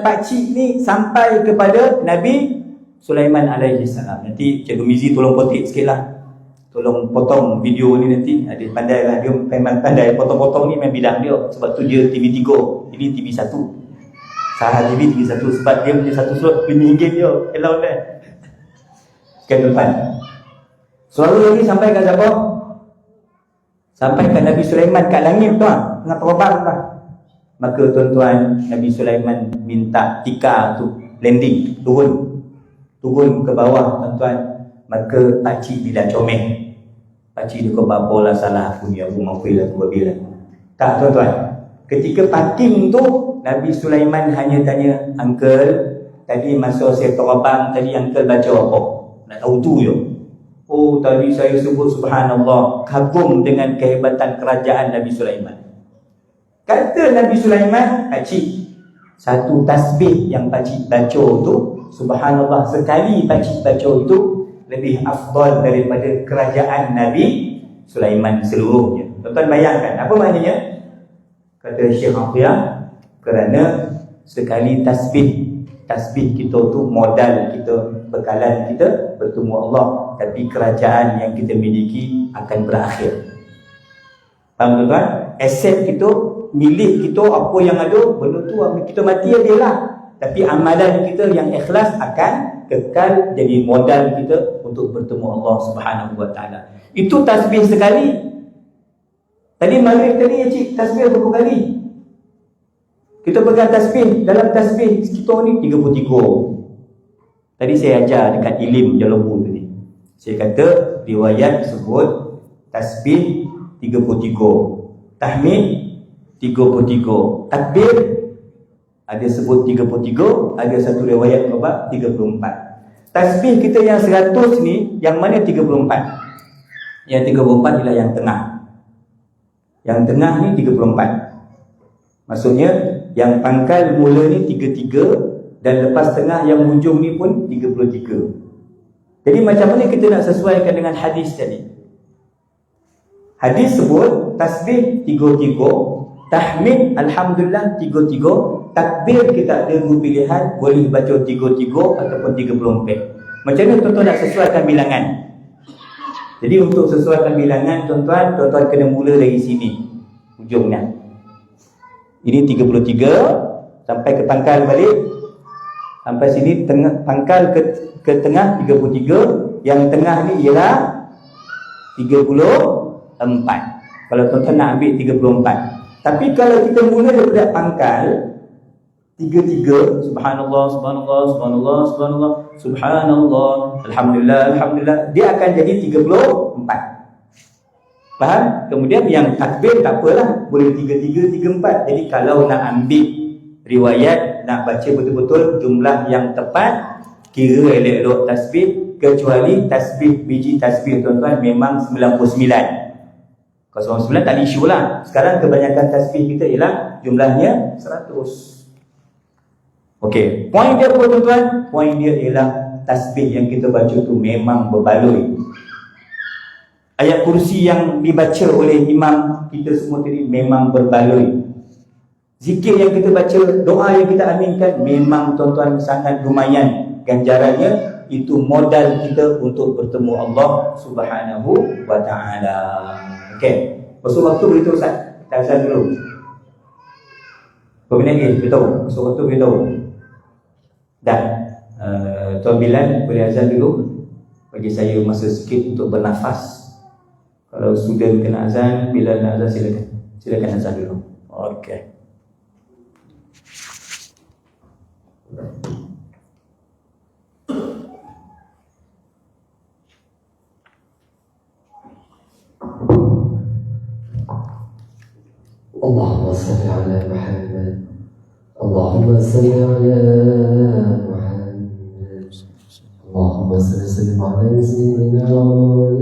pakcik ni sampai kepada Nabi Sulaiman alaihi salam. Nanti Cikgu Mizi tolong potik sikit lah. Tolong potong video ni nanti. Ada pandai lah, dia memang pandai potong-potong ni, memang bidang dia. Sebab tu dia TV3, ini TV1. Sahar TV TV1 sebab dia punya satu slot RM5 dia. Hello lah. Sekian tuan. Suara ni sampai ke siapa? Sampai ke Nabi Sulaiman kat langit tuan, tengah terbang tuan. Maka tuan-tuan, Nabi Sulaiman minta tikar tu landing, turun ke bawah tuan-tuan. Maka pakcik dia dah comel. Pakcik dia kau apa lah salah aku ni, aku mampu lah aku babil lah. Tak tuan-tuan, ketika parking tu Nabi Sulaiman hanya tanya, uncle, tadi masa saya terbang tadi uncle baca apa? Nak tahu tu je. Oh, tadi saya sebut Subhanallah, kagum dengan kehebatan kerajaan Nabi Sulaiman. Kata Nabi Sulaiman, pakcik, satu tasbih yang pakcik baca tu, Subhanallah, sekali pakcik baca itu lebih afdal daripada kerajaan Nabi Sulaiman seluruhnya. Tuan-tuan bayangkan, apa maknanya? Kata Syekh Afiyah, kerana sekali tasbih kita tu modal kita, bekalan kita bertemu Allah, tapi kerajaan yang kita miliki akan berakhir. Faham tuan? Aset kita, milik kita, apa yang ada, benda tu kita mati dia lah. Tapi amalan kita yang ikhlas akan kekal jadi modal kita untuk bertemu Allah Subhanahu Wa Taala. Itu tasbih sekali. Tadi maghrib tadi cik, tasbih berapa kali? Kita pegang tasbih, dalam tasbih kita ni 33. Tadi saya ajar dekat Ilim Jalabu tadi. Saya kata riwayat sebut tasbih 33, tahmid 33, takbir ada sebut 33, ada satu riwayat berapa 34. Tasbih kita yang 100 ni yang mana 34? Yang 34 ialah yang tengah. Yang tengah ni 34. Maksudnya yang pangkal mula ni 33 dan lepas tengah yang hujung ni pun 33. Jadi macam mana kita nak sesuaikan dengan hadis tadi? Hadis sebut tasbih 33, tahmid alhamdulillah 33, takbir kita ada dua pilihan, boleh baca 33 ataupun 34. Macam mana tuan-tuan nak sesuaikan bilangan? Jadi untuk sesuaikan bilangan tuan-tuan kena mula dari sini hujungnya. Ini 33 sampai ke pangkal balik. Sampai sini pangkal ke tengah 33. Yang tengah ni ialah 34. Kalau tuan-tuan nak ambil 34. Tapi kalau kita mula daripada pangkal 33, subhanallah, subhanallah, subhanallah, subhanallah, subhanallah, alhamdulillah, alhamdulillah, dia akan jadi 34. Faham? Kemudian yang takbir tak apalah, boleh 33, 34. Jadi kalau nak ambil riwayat, nak baca betul-betul jumlah yang tepat, kira elok-elok tasbih, kecuali tasbih, biji tasbih tuan-tuan memang 99. Kalau 99 tak ada isu lah. Sekarang kebanyakan tasbih kita ialah jumlahnya 100. Okey, poin dia apa tuan-tuan? Poin dia ialah tasbih yang kita baca tu memang berbaloi. Ayat kursi yang dibaca oleh imam kita semua tadi memang berbaloi. Zikir yang kita baca, doa yang kita aminkan memang tuan-tuan sangat lumayan ganjarannya. Itu modal kita untuk bertemu Allah Subhanahu Wa Taala. Okey, pasal waktu beritahu Ustaz, kita azan dulu. Berapa minit lagi? Beritahu. Surat tu beritahu. Dah. Tuan Bilal boleh azan dulu. Bagi saya masa sikit untuk bernafas. Kalau student kena azan, Bilal nak azan silakan. Silakan azan dulu. Okey. اللهم صل على محمد اللهم صل على محمد اللهم صل وسلم على سيدنا محمد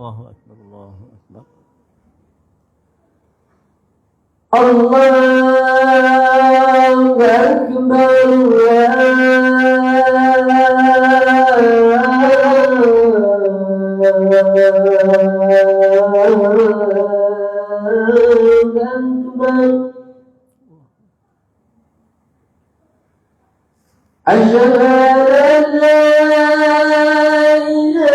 الله أكبر أشهد أن لا إله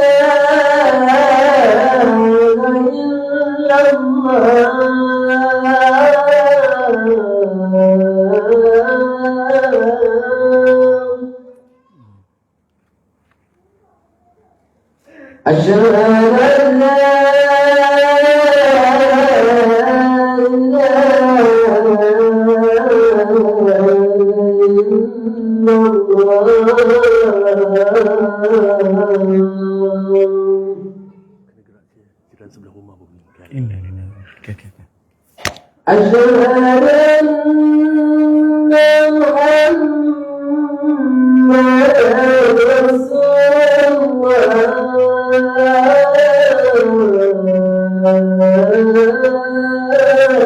إلا الله أشهد أن لا أشهد أن محمدا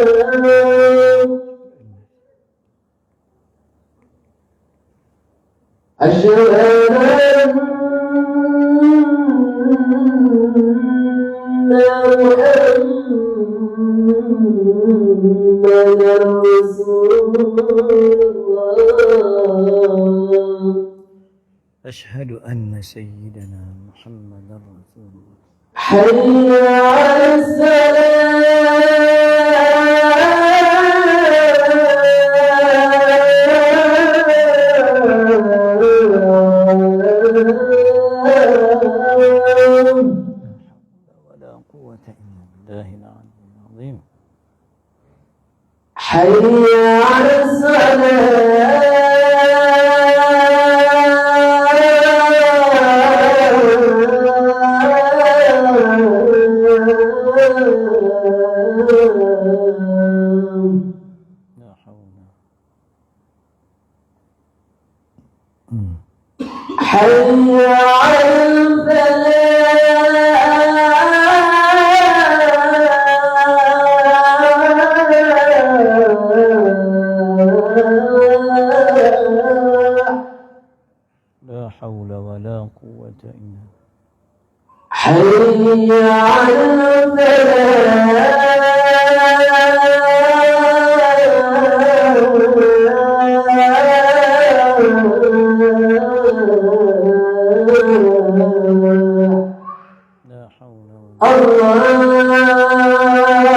رسول الله أشهد أن محمدا رسول الله أشهد أن سيدنا محمد رسول الله حي على السلام ولا قوة إلا بالله العلي العظيم حي على السلام لا حول حي على الفلاح لا حول ولا قوة إلا حي على الفلاح لا حول ولا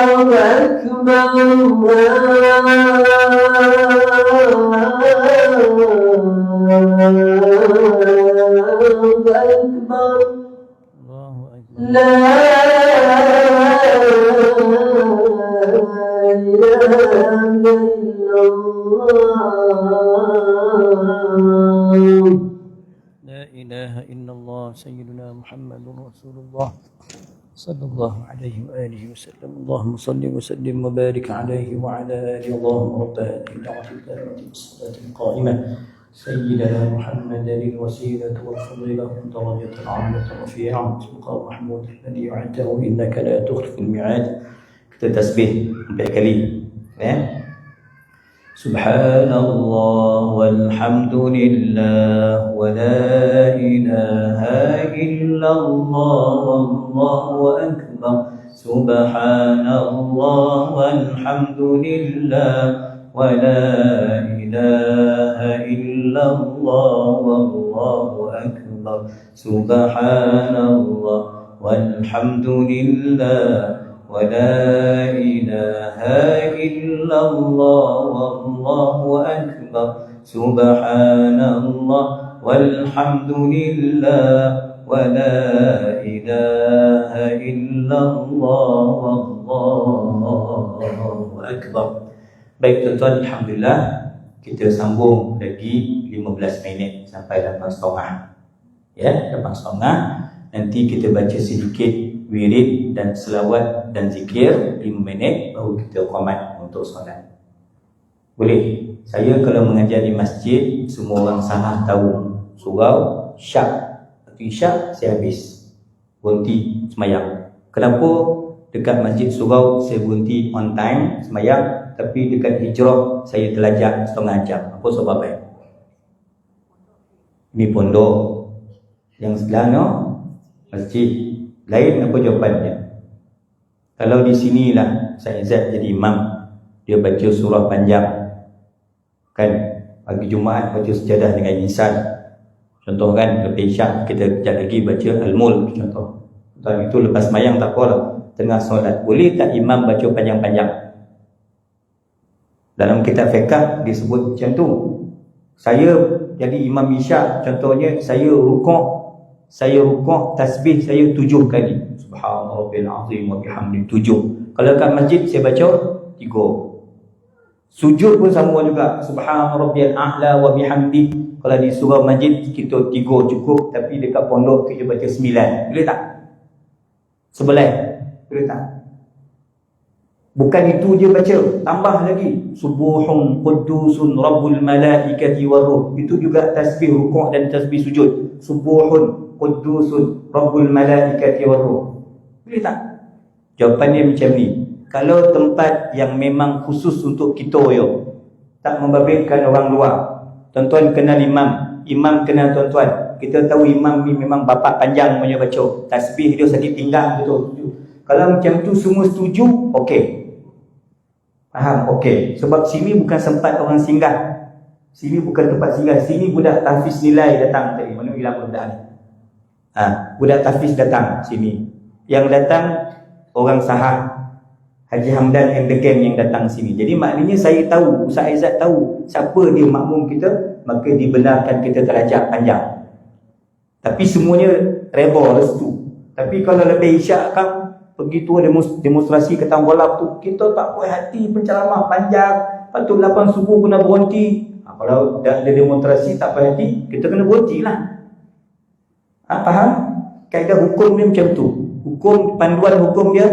الله أكبر الله أكبر الله أكبر لا إله إلا الله لا إله إلا الله سيدنا محمد رسول الله صلى الله عليه وآله وسلم اللهم صل وسلم وبارك عليه وعلى آله اللهم رب هذه الدعوة التامة والصلاة القائمة سيدنا محمد الوسيلة والفضيلة والدرجة العظيمة الرفيعة مقام محمود الذي وعدته إنك لا تخلف الميعاد. Kita tasbih 4 kali, ya. Subhanallah walhamdulillah wa la ilaha illallah wallahu akbar. Subhanallah walhamdulillah wa la ilaha illallah wallahu akbar. Subhanallah walhamdulillah wa la ilaha illallah wallahu akbar. Subhanallah walhamdulillah wa la ilaha illallah wallahu akbar. Baik tuan-tuan, alhamdulillah kita sambung lagi 15 minit sampai 8.30. Ya, 8.30. Nanti kita baca sedikit wirid dan selawat dan zikir 5 minit, baru kita qamat untuk solat. Boleh? Saya kalau mengajar di masjid, semua orang sahah tahu surau syak atau isyak saya habis berhenti semayang. Kenapa dekat masjid surau saya berhenti on time semayang, tapi dekat hijrah saya terlajak setengah jam? Apa sebabnya? Ini pondok, yang sebelah no masjid. Lain apa jawapannya? Kalau di sinilah saya Zat jadi imam, dia baca surah panjang kan, pagi Jumaat baca sejadah dengan insan, contoh kan. Lepas isyak kita kejap lagi baca Al-Mulk contoh. Contoh itu lepas mayang tak apalah, tengah solat. Boleh tak imam baca panjang-panjang? Dalam kitab fiqh disebut macam tu. Saya jadi imam isyak, contohnya saya rukuk tasbih saya 7 kali. Subhanallahil azim wa bihamdi 7. Kalau kat masjid saya baca 3. Sujud pun sama juga, subhanarabbiyal a'la wa bihamdi. Kalau di surau masjid kita 3 cukup, tapi dekat pondok kita baca 9. Boleh tak? 11. Boleh tak? Bukan itu je baca, tambah lagi subuhun qudusun rabbul malaikati waruh. Itu juga tasbih rukuk dan tasbih sujud. Subuhun qudusun rabbul malaikati waruh. Boleh tak? Jawapannya macam ni. Kalau tempat yang memang khusus untuk kita yo, tak membabitkan orang luar. Tuan-tuan kenal imam kenal tuan-tuan. Kita tahu imam ni memang bapak panjang punya baca. Tasbih dia sakit pinggang betul. Kalau macam tu semua setuju, okey. Faham? Okey. Sebab sini bukan tempat orang singgah. Sini bukan tempat singgah. Sini budak tahfiz nilai datang tadi. Mana hilang budak ni? Budak tahfiz datang sini. Yang datang orang sahah, Haji Hamdan and the gang yang datang sini. Jadi maknanya saya tahu, Ustaz Aizat tahu siapa dia makmum kita, maka dibenarkan kita terajak panjang. Tapi semuanya reba restu. Tapi kalau lebih isyak kan, pergi tu demonstrasi ketang bolak tu, kita tak puas hati, penceramah panjang, lepas tu 8 subuh kena berhenti. Kalau dah ada demonstrasi tak puas hati, kita kena berhenti lah. Faham? Kaedah hukum dia macam tu. Hukum, panduan hukum dia,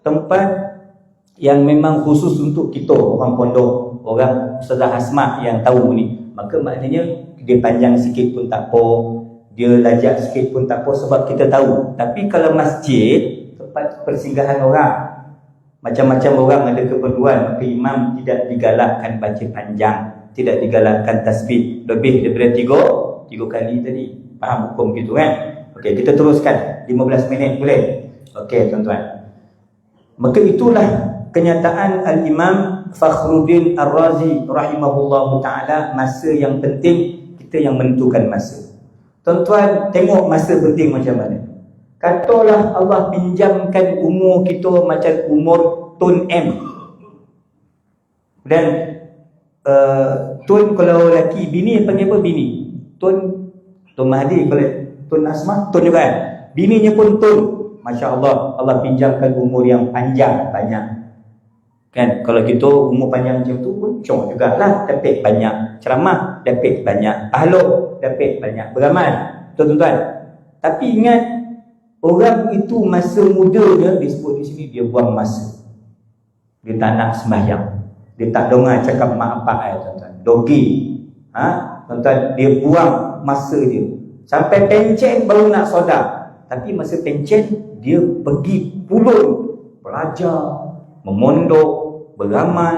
tempat yang memang khusus untuk kita, orang pondok, orang Ustazah Hasmah yang tahu ni, maka maknanya dia panjang sikit pun tak apa, dia lajak sikit pun tak apa, sebab kita tahu. Tapi kalau masjid, tempat persinggahan orang, macam-macam orang ada keperluan, maka imam tidak digalakkan baca panjang, tidak digalakkan tasbih lebih daripada 3 kali tadi. Faham hukum gitu kan? Okey, kita teruskan 15 minit boleh? Okey tuan-tuan, maka itulah kenyataan Al-Imam Fakhruddin Ar-Razi rahimahullahu ta'ala. Masa yang penting, kita yang menentukan masa. Tuan-tuan tengok masa penting macam mana. Katalah Allah pinjamkan umur kita macam umur Tun M. Dan Tun kalau lelaki, bini panggil apa bini? Tun Mahdi, kalau Tun Asmah, Tun juga kan? Bininya pun Tun. Masya Allah, Allah pinjamkan umur yang panjang, banyak. Kan, kalau kita umur panjang macam tu pun cuma jugalah, dapat banyak ceramah, dapat banyak pahala, dapat banyak beramal, tuan-tuan. Tapi ingat, orang itu masa mudanya disebut di sini dia buang masa. Dia tak nak sembahyang, dia tak dengar cakap mak apa tuan-tuan. Dogi, tuan-tuan, dia buang masa dia sampai pencen baru nak sodak. Tapi masa pencen dia pergi pulun belajar, memondok, beramal,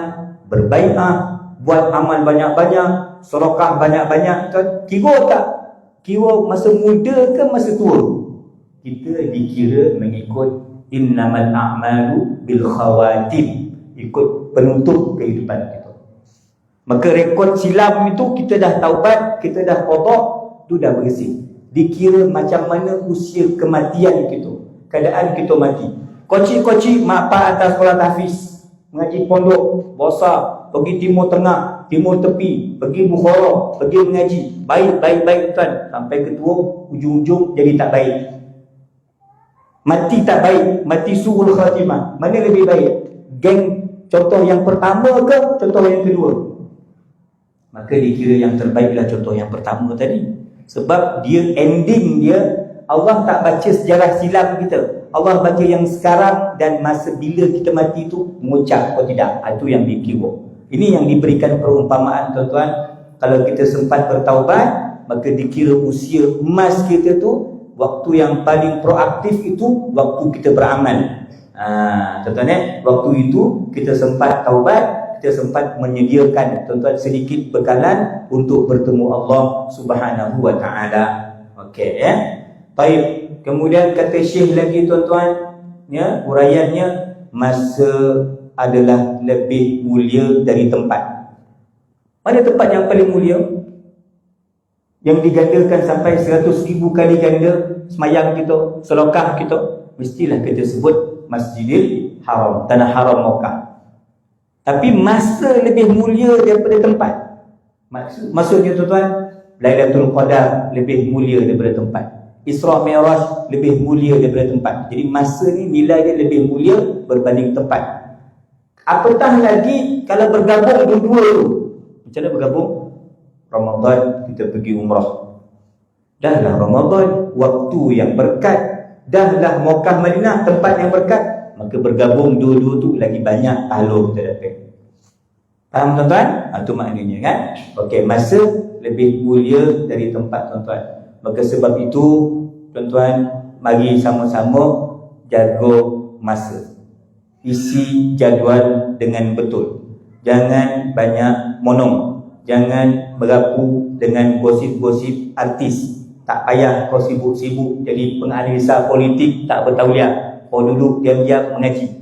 berbai'ah, buat amal banyak-banyak, sedekah banyak-banyak, tuan, kira tak? Kira masa muda ke masa tua? Kita dikira mengikut innamal a'malu bil khawatim, ikut penutup kehidupan kita. Maka rekod silam itu kita dah taubat, kita dah qada, tu dah bersih. Dikira macam mana usia kematian kita, keadaan kita mati. Kocik-kocik mak pak atas sekolah tahfiz, mengaji pondok, besar, pergi timur tengah, timur tepi, pergi Bukhara, pergi mengaji, baik tuan, sampai ketua ujung-ujung jadi tak baik. Mati tak baik, mati su'ul khatimah. Mana lebih baik? Geng contoh yang pertama ke contoh yang kedua? Maka dikira yang terbaik adalah contoh yang pertama tadi. Sebab dia ending dia, Allah tak baca sejarah silam kita. Allah baca yang sekarang dan masa bila kita mati tu mengucap atau tidak. Itu yang dikira. Ini yang diberikan perumpamaan tuan-tuan. Kalau kita sempat bertaubat, maka dikira usia emas kita tu, waktu yang paling proaktif itu waktu kita beramal. Tuan-tuan, waktu itu kita sempat taubat, kita sempat menyediakan tuan-tuan sedikit bekalan untuk bertemu Allah Subhanahu wa taala. Okey ya. Baik, kemudian kata Syekh lagi tuan-tuan, ya, huraiannya, masa adalah lebih mulia dari tempat. Mana tempat yang paling mulia? Yang digandakan sampai 100,000 kali ganda semayang kita, sedekah kita, mestilah kita sebut Masjidil Haram, tanah haram Mekah. Tapi masa lebih mulia daripada tempat. Maksudnya tuan-tuan, Lailatul Qadar lebih mulia daripada tempat. Isra Mi'raj lebih mulia daripada tempat. Jadi masa ni nilai dia lebih mulia berbanding tempat. Apatah lagi kalau bergabung dua-dua tu. Macam mana bergabung? Ramadan kita pergi umrah. Dahlah Ramadan waktu yang berkat, dahlah Mekah Madinah tempat yang berkat, maka bergabung dua-dua tu lagi banyak pahala kita dapat. Faham tuan-tuan? Itu maknanya kan. Okey, masa lebih mulia dari tempat tuan-tuan. Maka sebab itu tuan-tuan, mari sama-sama jaga masa. Isi jadual dengan betul. Jangan banyak monong. Jangan berapu dengan gosip-gosip artis. Tak payah kau sibuk-sibuk jadi penganalisa politik, tak bertauliah. Kau duduk diam-diam mengaji,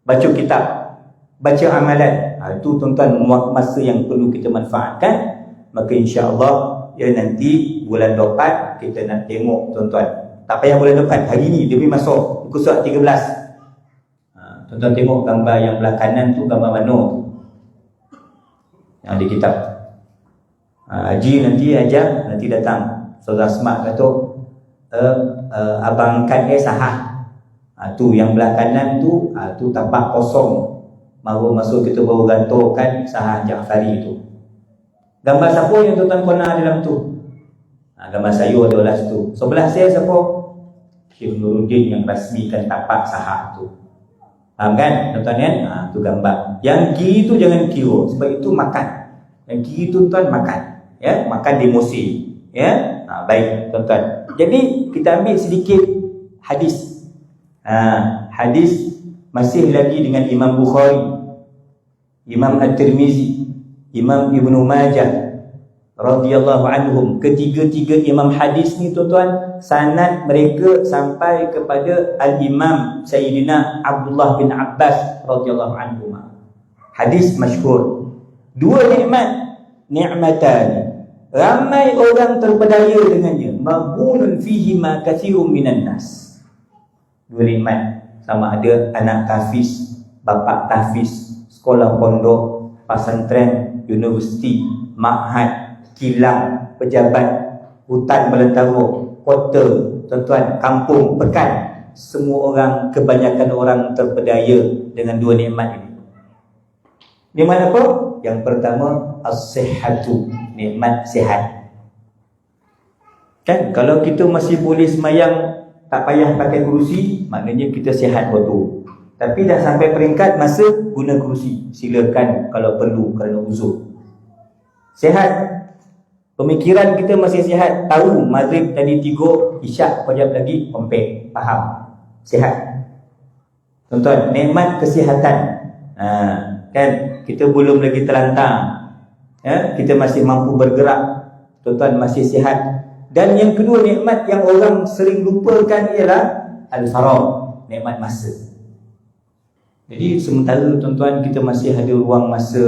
baca kitab, baca amalan. Itu tuan-tuan masa yang perlu kita manfaatkan. Maka insya-Allah ya, nanti bulan depan kita nak tengok tuan-tuan. Tak payah bulan depan, hari ni demi masuk muka surat 13. Tuan-tuan tengok gambar yang belah kanan tu, gambar mana tu? Yang di kitab. Haji nanti ajar, nanti datang Saudara Smart kata abang kan sahah. Tu yang belah kanan tu, tu tapak kosong. Baru masuk kita baru gantungkan sahah Ja'fari tu. Gambar siapa yang tuan-tuan kena dalam tu? Gambar saya adalah situ. Sebelah saya siapa? Syekh Nuruddin yang rasmikan tapak sahah tu. Faham kan tuan-tuan kan? Tu gambar. Yang kiri tu jangan kira, sebab itu makan. Yang kiri tu tuan makan, ya, makan di musim, ya. Baik tuan-tuan. Jadi kita ambil sedikit hadis. Hadis masih lagi dengan Imam Bukhari, Imam At-Tirmizi, Imam Ibnu Majah radhiyallahu anhum. Ketiga-tiga imam hadis ni tuan-tuan, sanad mereka sampai kepada Al-Imam Sayyidina Abdullah bin Abbas radhiyallahu anhu. Hadis masyhur. Dua nikmat, ni'matan. Ramai orang terpedaya dengannya. Maghbunun fihi ma katsirun minan nas. Dua nikmat, sama ada anak tahfiz, bapa tahfiz, sekolah pondok, pesantren, universiti, ma'had, kilang, pejabat, hutan belantara, kota, tuan-tuan, kampung, pekan. Semua orang, kebanyakan orang terpedaya dengan dua nikmat ini. Nikmat apa? Yang pertama, as-sihhatu, nikmat sihat. Kan kalau kita masih boleh semayang, tak payah pakai kerusi, maknanya kita sihat waktu. Tapi dah sampai peringkat masa guna kerusi, silakan kalau perlu kerana uzur. Sihat. Pemikiran kita masih sihat, tahu maghrib tadi 3, isyak pajak lagi, pempek, faham. Sihat. Tuan-tuan, nikmat kesihatan. kan? Kita belum lagi terlantar, ya? Kita masih mampu bergerak, tuan-tuan masih sihat. Dan yang kedua nikmat yang orang sering lupakan ialah al-faragh, nikmat masa. Jadi sementara tuan-tuan kita masih ada ruang masa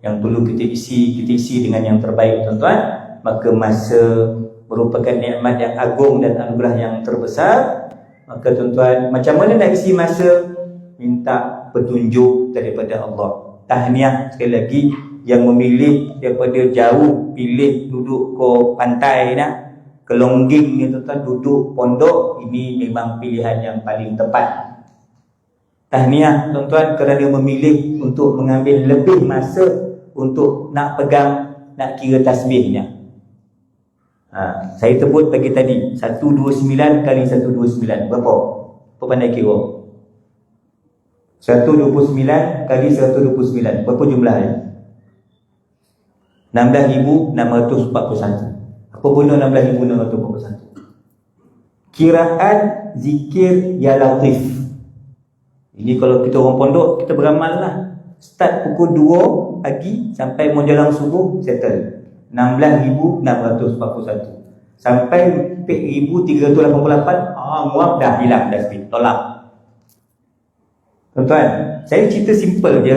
yang perlu kita isi dengan yang terbaik tuan-tuan, maka masa merupakan nikmat yang agung dan anugerah yang terbesar. Maka tuan-tuan, macam mana nak isi masa? Minta petunjuk daripada Allah. Tahniah sekali lagi yang memilih daripada jauh, pilih duduk ke pantai dah, ke Longging ni tuan-tuan, duduk pondok, ini memang pilihan yang paling tepat. Tahniah tuan-tuan kerana memilih untuk mengambil lebih masa untuk nak pegang, nak kira tasbihnya. Saya sebut pagi tadi 129 kali 129 berapa? Apa pandai kira? 129 kali 129 berapa jumlahnya? 16,641. Apa guna 16,641? Kiraan zikir ya latif. Ini kalau kita orang pondok, kita beramal lah. Start pukul 2 pagi sampai menjelang subuh, settle 16,641 sampai 4,388. Muap dah hilang, dah speed, tolak. Tuan-tuan, saya cerita simple je.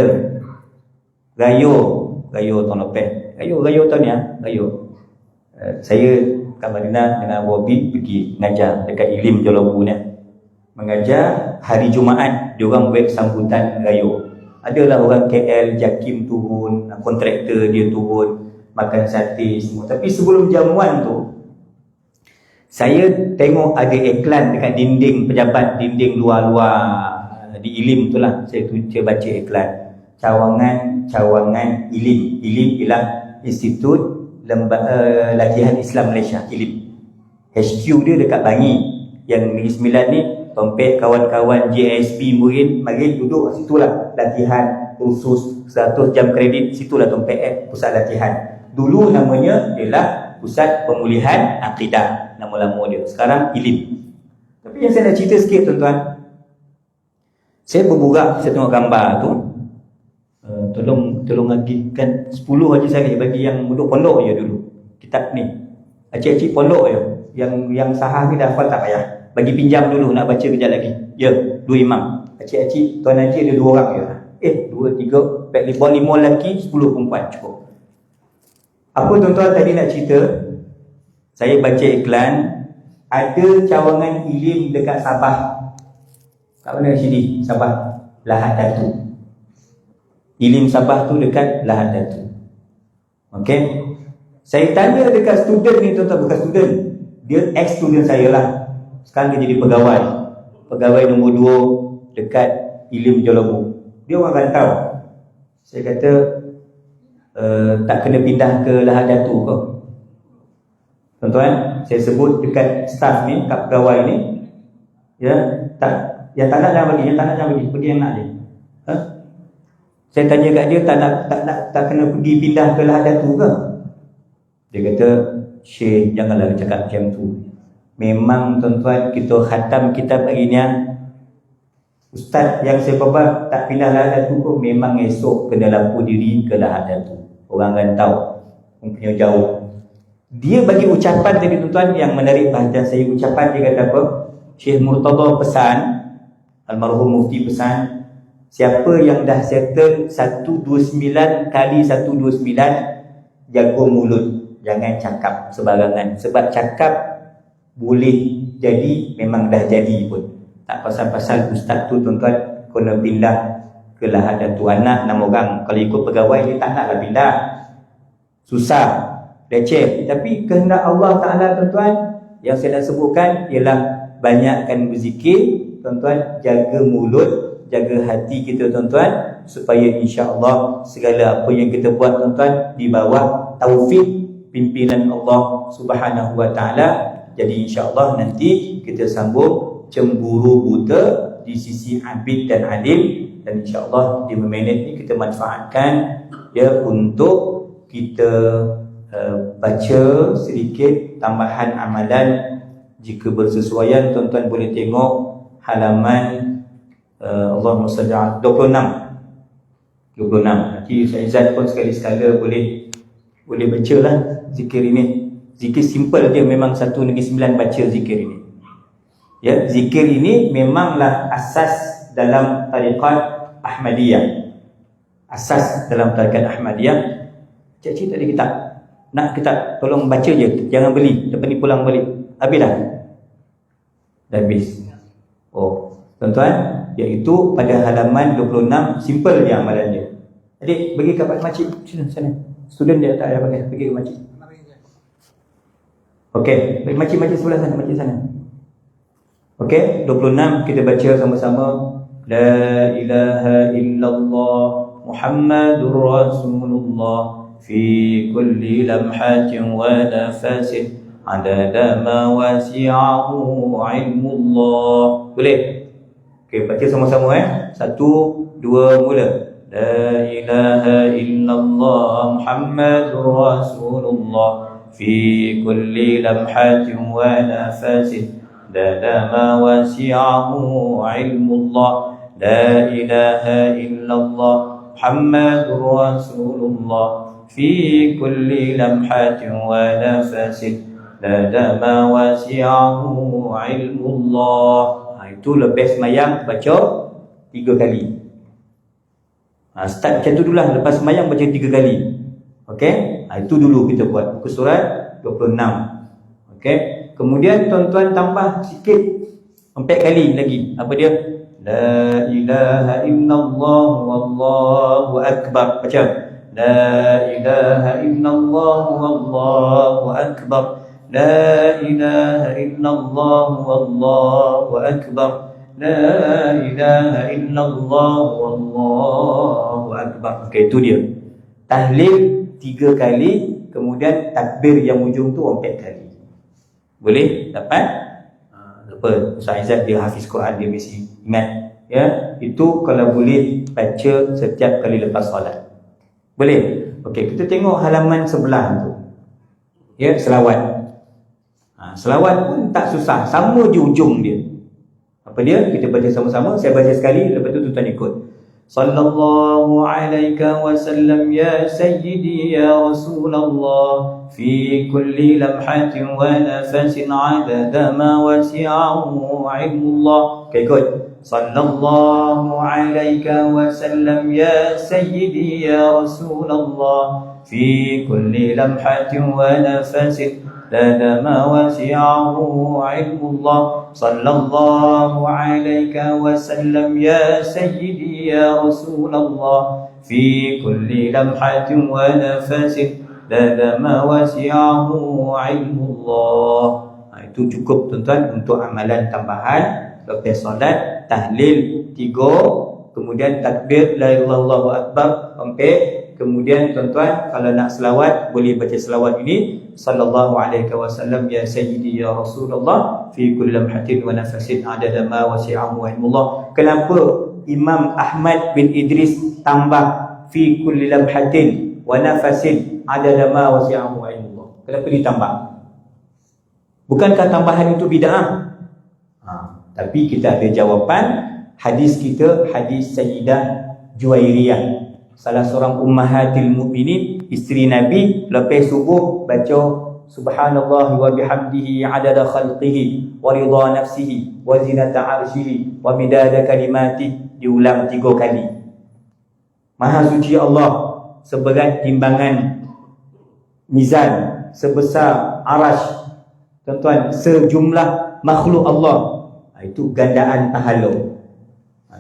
Gayo tahun lepas, gayo tahun ni gayo. Saya kat Madinah dengan Abu Habib pergi mengajar dekat Ilim Jalabu ni, mengajar hari Jumaat. Diorang buat sambutan gayo. Adalah orang KL, Jakim turun, kontraktor dia turun, makan sate semua. Tapi sebelum jamuan tu, saya tengok ada iklan dekat dinding pejabat, dinding luar-luar di Ilim tu lah. Saya baca iklan cawangan Ilim. Ilim ialah Institut Latihan Islam Malaysia, Ilim. HQ dia dekat Bangi. Yang Negeri Sembilan ni, Tompek, kawan-kawan JSP mari duduk situlah, latihan khusus 100 jam kredit, situlah Tompek pusat latihan. Dulu namanya ialah Pusat Pemulihan Akidah, nama lama dia. Sekarang Ilim. Tapi yang saya nak cerita sikit tuan-tuan, saya berburak, saya tengok gambar tu. Tolong agihkan 10 aja saya bagi yang duduk pondok je dulu. Kitab ni. Acik-acik pondok je. Yang sahah ni dah hafal tak payah. Bagi pinjam dulu, nak baca kejap lagi. Ya, 2 imam. Acik-acik, tuan haji ada 2 orang je. 2, 3, 4, 5 lelaki, 10 perempuan, cukup. Apa tuan-tuan tadi nak cerita? Saya baca iklan, ada cawangan Ilim dekat Sabah. Kat mana sini? Sabah. Lahad Datu. Ilim Sabah tu dekat Lahad Datu. Okey. Saya tanya dekat student ni tuan-tuan, bukan student. Dia ex-student saya lah. Sekarang dia jadi pegawai. Pegawai nombor 2 dekat Ilim Jalabu. Dia orang rantau. Saya kata, tak kena pindah ke Lahad Datu ke? Tuan-tuan, saya sebut dekat staff ni, kat pegawai ni, ya, tak, yang tak nak jangan bagi, pergi yang nak je. Saya tanya kat dia, tak kena pergi pindah ke Lahad Datu ke? Dia kata, Syekh, janganlah cakap macam tu. Memang tuan-tuan, kita khatam kitab hari ni, ustaz yang saya bawa tak pindah Lahad Datu pun, memang esok kena lampu diri ke Lahad Datu. Orang rantau, punya jauh. Dia bagi ucapan tadi tuan-tuan yang menarik perhatian saya. Ucapan dia kata apa? Syekh Murtada pesan, almarhum mufti pesan, siapa yang dah settle 129 kali 129, jaga mulut, jangan cakap sebarangan. Sebab cakap boleh jadi memang dah jadi pun. Tak pasal-pasal ustaz tu tuan-tuan kena pindah ke Lahad Datu. Anak 6 orang, kalau ikut pegawai dia tak naklah pindah, susah, leceh. Tapi kehendak Allah Ta'ala tuan-tuan, yang saya nak sebutkan ialah banyakkan berzikir tuan-tuan, jaga mulut, jaga hati kita tuan-tuan, supaya insya-Allah segala apa yang kita buat tuan-tuan di bawah taufik pimpinan Allah Subhanahu wa taala. Jadi insya-Allah nanti kita sambung cemburu buta di sisi abid dan alim, dan insya-Allah di 5 minit ni kita manfaatkan ya untuk kita baca sedikit tambahan amalan. Jika bersesuaian tuan-tuan boleh tengok halaman Allahumma salli ala 26. 26. Nanti Ustaz Izzat pun sekali-sekala boleh baca lah zikir ini. Zikir simple dia, memang 1 negeri 9 baca zikir ini. Ya, zikir ini memanglah asas dalam tariqat Ahmadiyah. Asas dalam tariqat Ahmadiyah. Cik-cik tak ada kitab. Nak kitab, tolong baca je, jangan beli. Lepas ni pulang balik. Habis dah? Dah habis. Oh, tuan-tuan, iaitu pada halaman 26, simple dia amalan dia. Adik, bagi kat makcik sana. Student dia tak ada pakai, pergi ke makcik. Okey, makcik sebelah sana, makcik sana. Okey, 26 kita baca sama-sama. La ilaha illallah Muhammadur Rasulullah fi kulli lamhatin wa nafasin adada ma wasi'ahu ilmullah. Boleh? Okey, baca sama-sama 1, 2, mula. La ilaha illallah Muhammadur Rasulullah fi kulli lamhatin wa nafasin adada ma wasi'ahu ilmullah. La ilaha illallah Muhammadur Rasulullah fi kulli lamhatin wa nafasin adada ma wasi'ahu ilmullah. Itu lepas semayang baca 3 kali. Start macam tu dulu lah. Lepas semayang baca 3 kali. Okey, itu dulu kita buat muka surat 26. Okey, kemudian tuan-tuan tambah sikit 4 kali lagi. Apa dia? La ilaha illallah wallahu akbar. Baca. La ilaha illallah wallahu akbar. La ilaha illallah wallahu akbar. La ilaha illallah wallahu akbar. Okey, itu dia. Tahlil 3 kali, kemudian takbir yang ujung tu 4 kali. Boleh? Dapat? Apa? Ustaz Izzat dia hafiz Quran, dia mesti ingat. Ya, itu kalau boleh baca setiap kali lepas solat. Boleh? Okey, kita tengok halaman sebelah tu. Ya, selawat. Selawat pun tak susah, sama je ujung dia. Apa dia? Kita baca sama-sama. Saya baca sekali, lepas tu tuan-tuan ikut. Sallallahu alaika wa sallam ya sayyidi ya Rasulullah fi kulli lamhatin wa nafasin adada ma wasi'ahu ilmullah. Okay, ikut. Sallallahu alaika wa sallam ya sayyidi ya Rasulullah fi kulli lamhatin wa nafasin adada ma wasi'ahu ilmullah. Sallallahu alaika wa sallam ya sayyidi ya Rasulullah fi kulli lamhatin wa nafasin adada ma wasi'ahu ilmullah. Itu cukup tuan-tuan untuk amalan tambahan lepas solat. Tahlil 3, kemudian takbir la ilaha illallah akbar 4. Kemudian tuan-tuan kalau nak selawat boleh baca selawat ini, sallallahu alaihi wasallam ya sayyidi ya Rasulullah fi kulli lamhatin wa nafasin adada ma wasi'ahu ilmullah. Kenapa Imam Ahmad bin Idris tambah fi kulli lamhatin wa nafasin adada ma wasi'ahu ilmullah? Kenapa ditambah? Bukankah tambahan itu bid'ah? Tapi kita ada jawapan. Hadis kita hadis Sayyidah Juwairiyah, salah seorang ummahatil mukminin, isteri Nabi, lepas subuh baca subhanallah wa bihamdihi adada khalqihi wa ridha nafsihi wa zinata arshihi wa midada kalimati, diulang 3 kali. Maha suci Allah seberat timbangan mizan, sebesar arash. Tuan-tuan, sejumlah makhluk Allah. Itu gandaan pahala.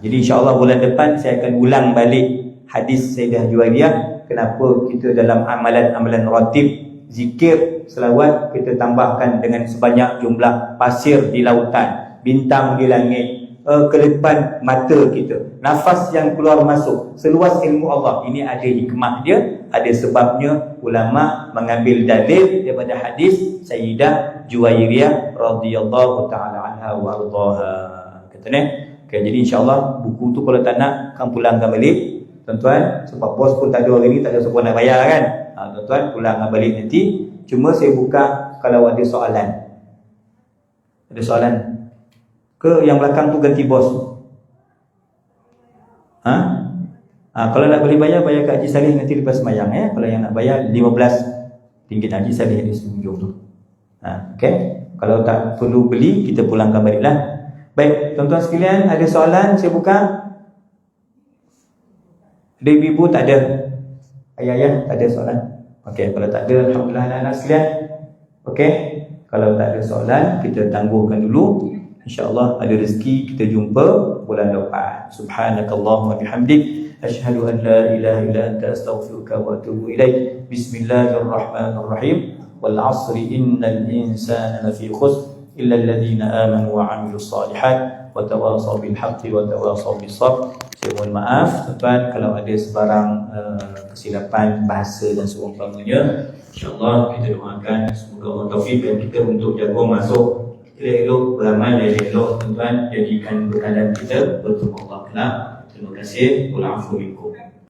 Jadi insya-Allah bulan depan saya akan ulang balik hadis Sayyidah Juwairiyah. Kenapa kita dalam amalan-amalan ratib, zikir, selawat, kita tambahkan dengan sebanyak jumlah pasir di lautan, bintang di langit, kelepan mata kita, nafas yang keluar masuk, seluas ilmu Allah. Ini ada hikmah dia, ada sebabnya. Ulama mengambil dalil daripada hadis Sayyidah Juwairiyah radhiyallahu taala anha wa ardhaha. Kata ni. Okay, jadi insya-Allah buku tu kalau tak nak kan pulangkan balik. Tuan-tuan, sebab bos pun tak ada hari ni, tak ada siapa nak bayar kan. Tuan-tuan pulangkan balik nanti. Cuma saya buka kalau ada soalan. Ada soalan? Ke yang belakang tu ganti bos? Kalau nak boleh bayar ke Haji Saleh nanti lepas semayang ya. Kalau yang nak bayar RM15 Haji Saleh di semenjung tu. Okey. Kalau tak perlu beli, kita pulangkan baliklah. Baik, tuan-tuan sekalian, ada soalan saya buka? Ada ibu-ibu tak ada? Ayah-ayah tak ada soalan? Okey, kalau tak ada, alhamdulillah anak-anak sekalian. Okey, kalau tak ada soalan, kita tangguhkan dulu. InsyaAllah ada rezeki, kita jumpa bulan depan. Subhanakallahumma bihamdik, asyhadu an la ilaha illa anta astaghfiruka wa atubu ilaik. Bismillahirrahmanirrahim. Wal 'asri innal insana lafi khusr illa alladhina amanu wa 'amilus solihat wa tawasaw bil haqqi wa tawasaw bis sabr. Saya mohon maaf tuan kalau ada sebarang kesilapan bahasa dan seumpamanya. InsyaAllah kita doakan semoga Allah taufik dan kita untuk jaga masuk elok beramal dan elok tuan-tuan, jadikan bekalan kita bertemu Allah. Terima kasih. Wal 'afwu minkum.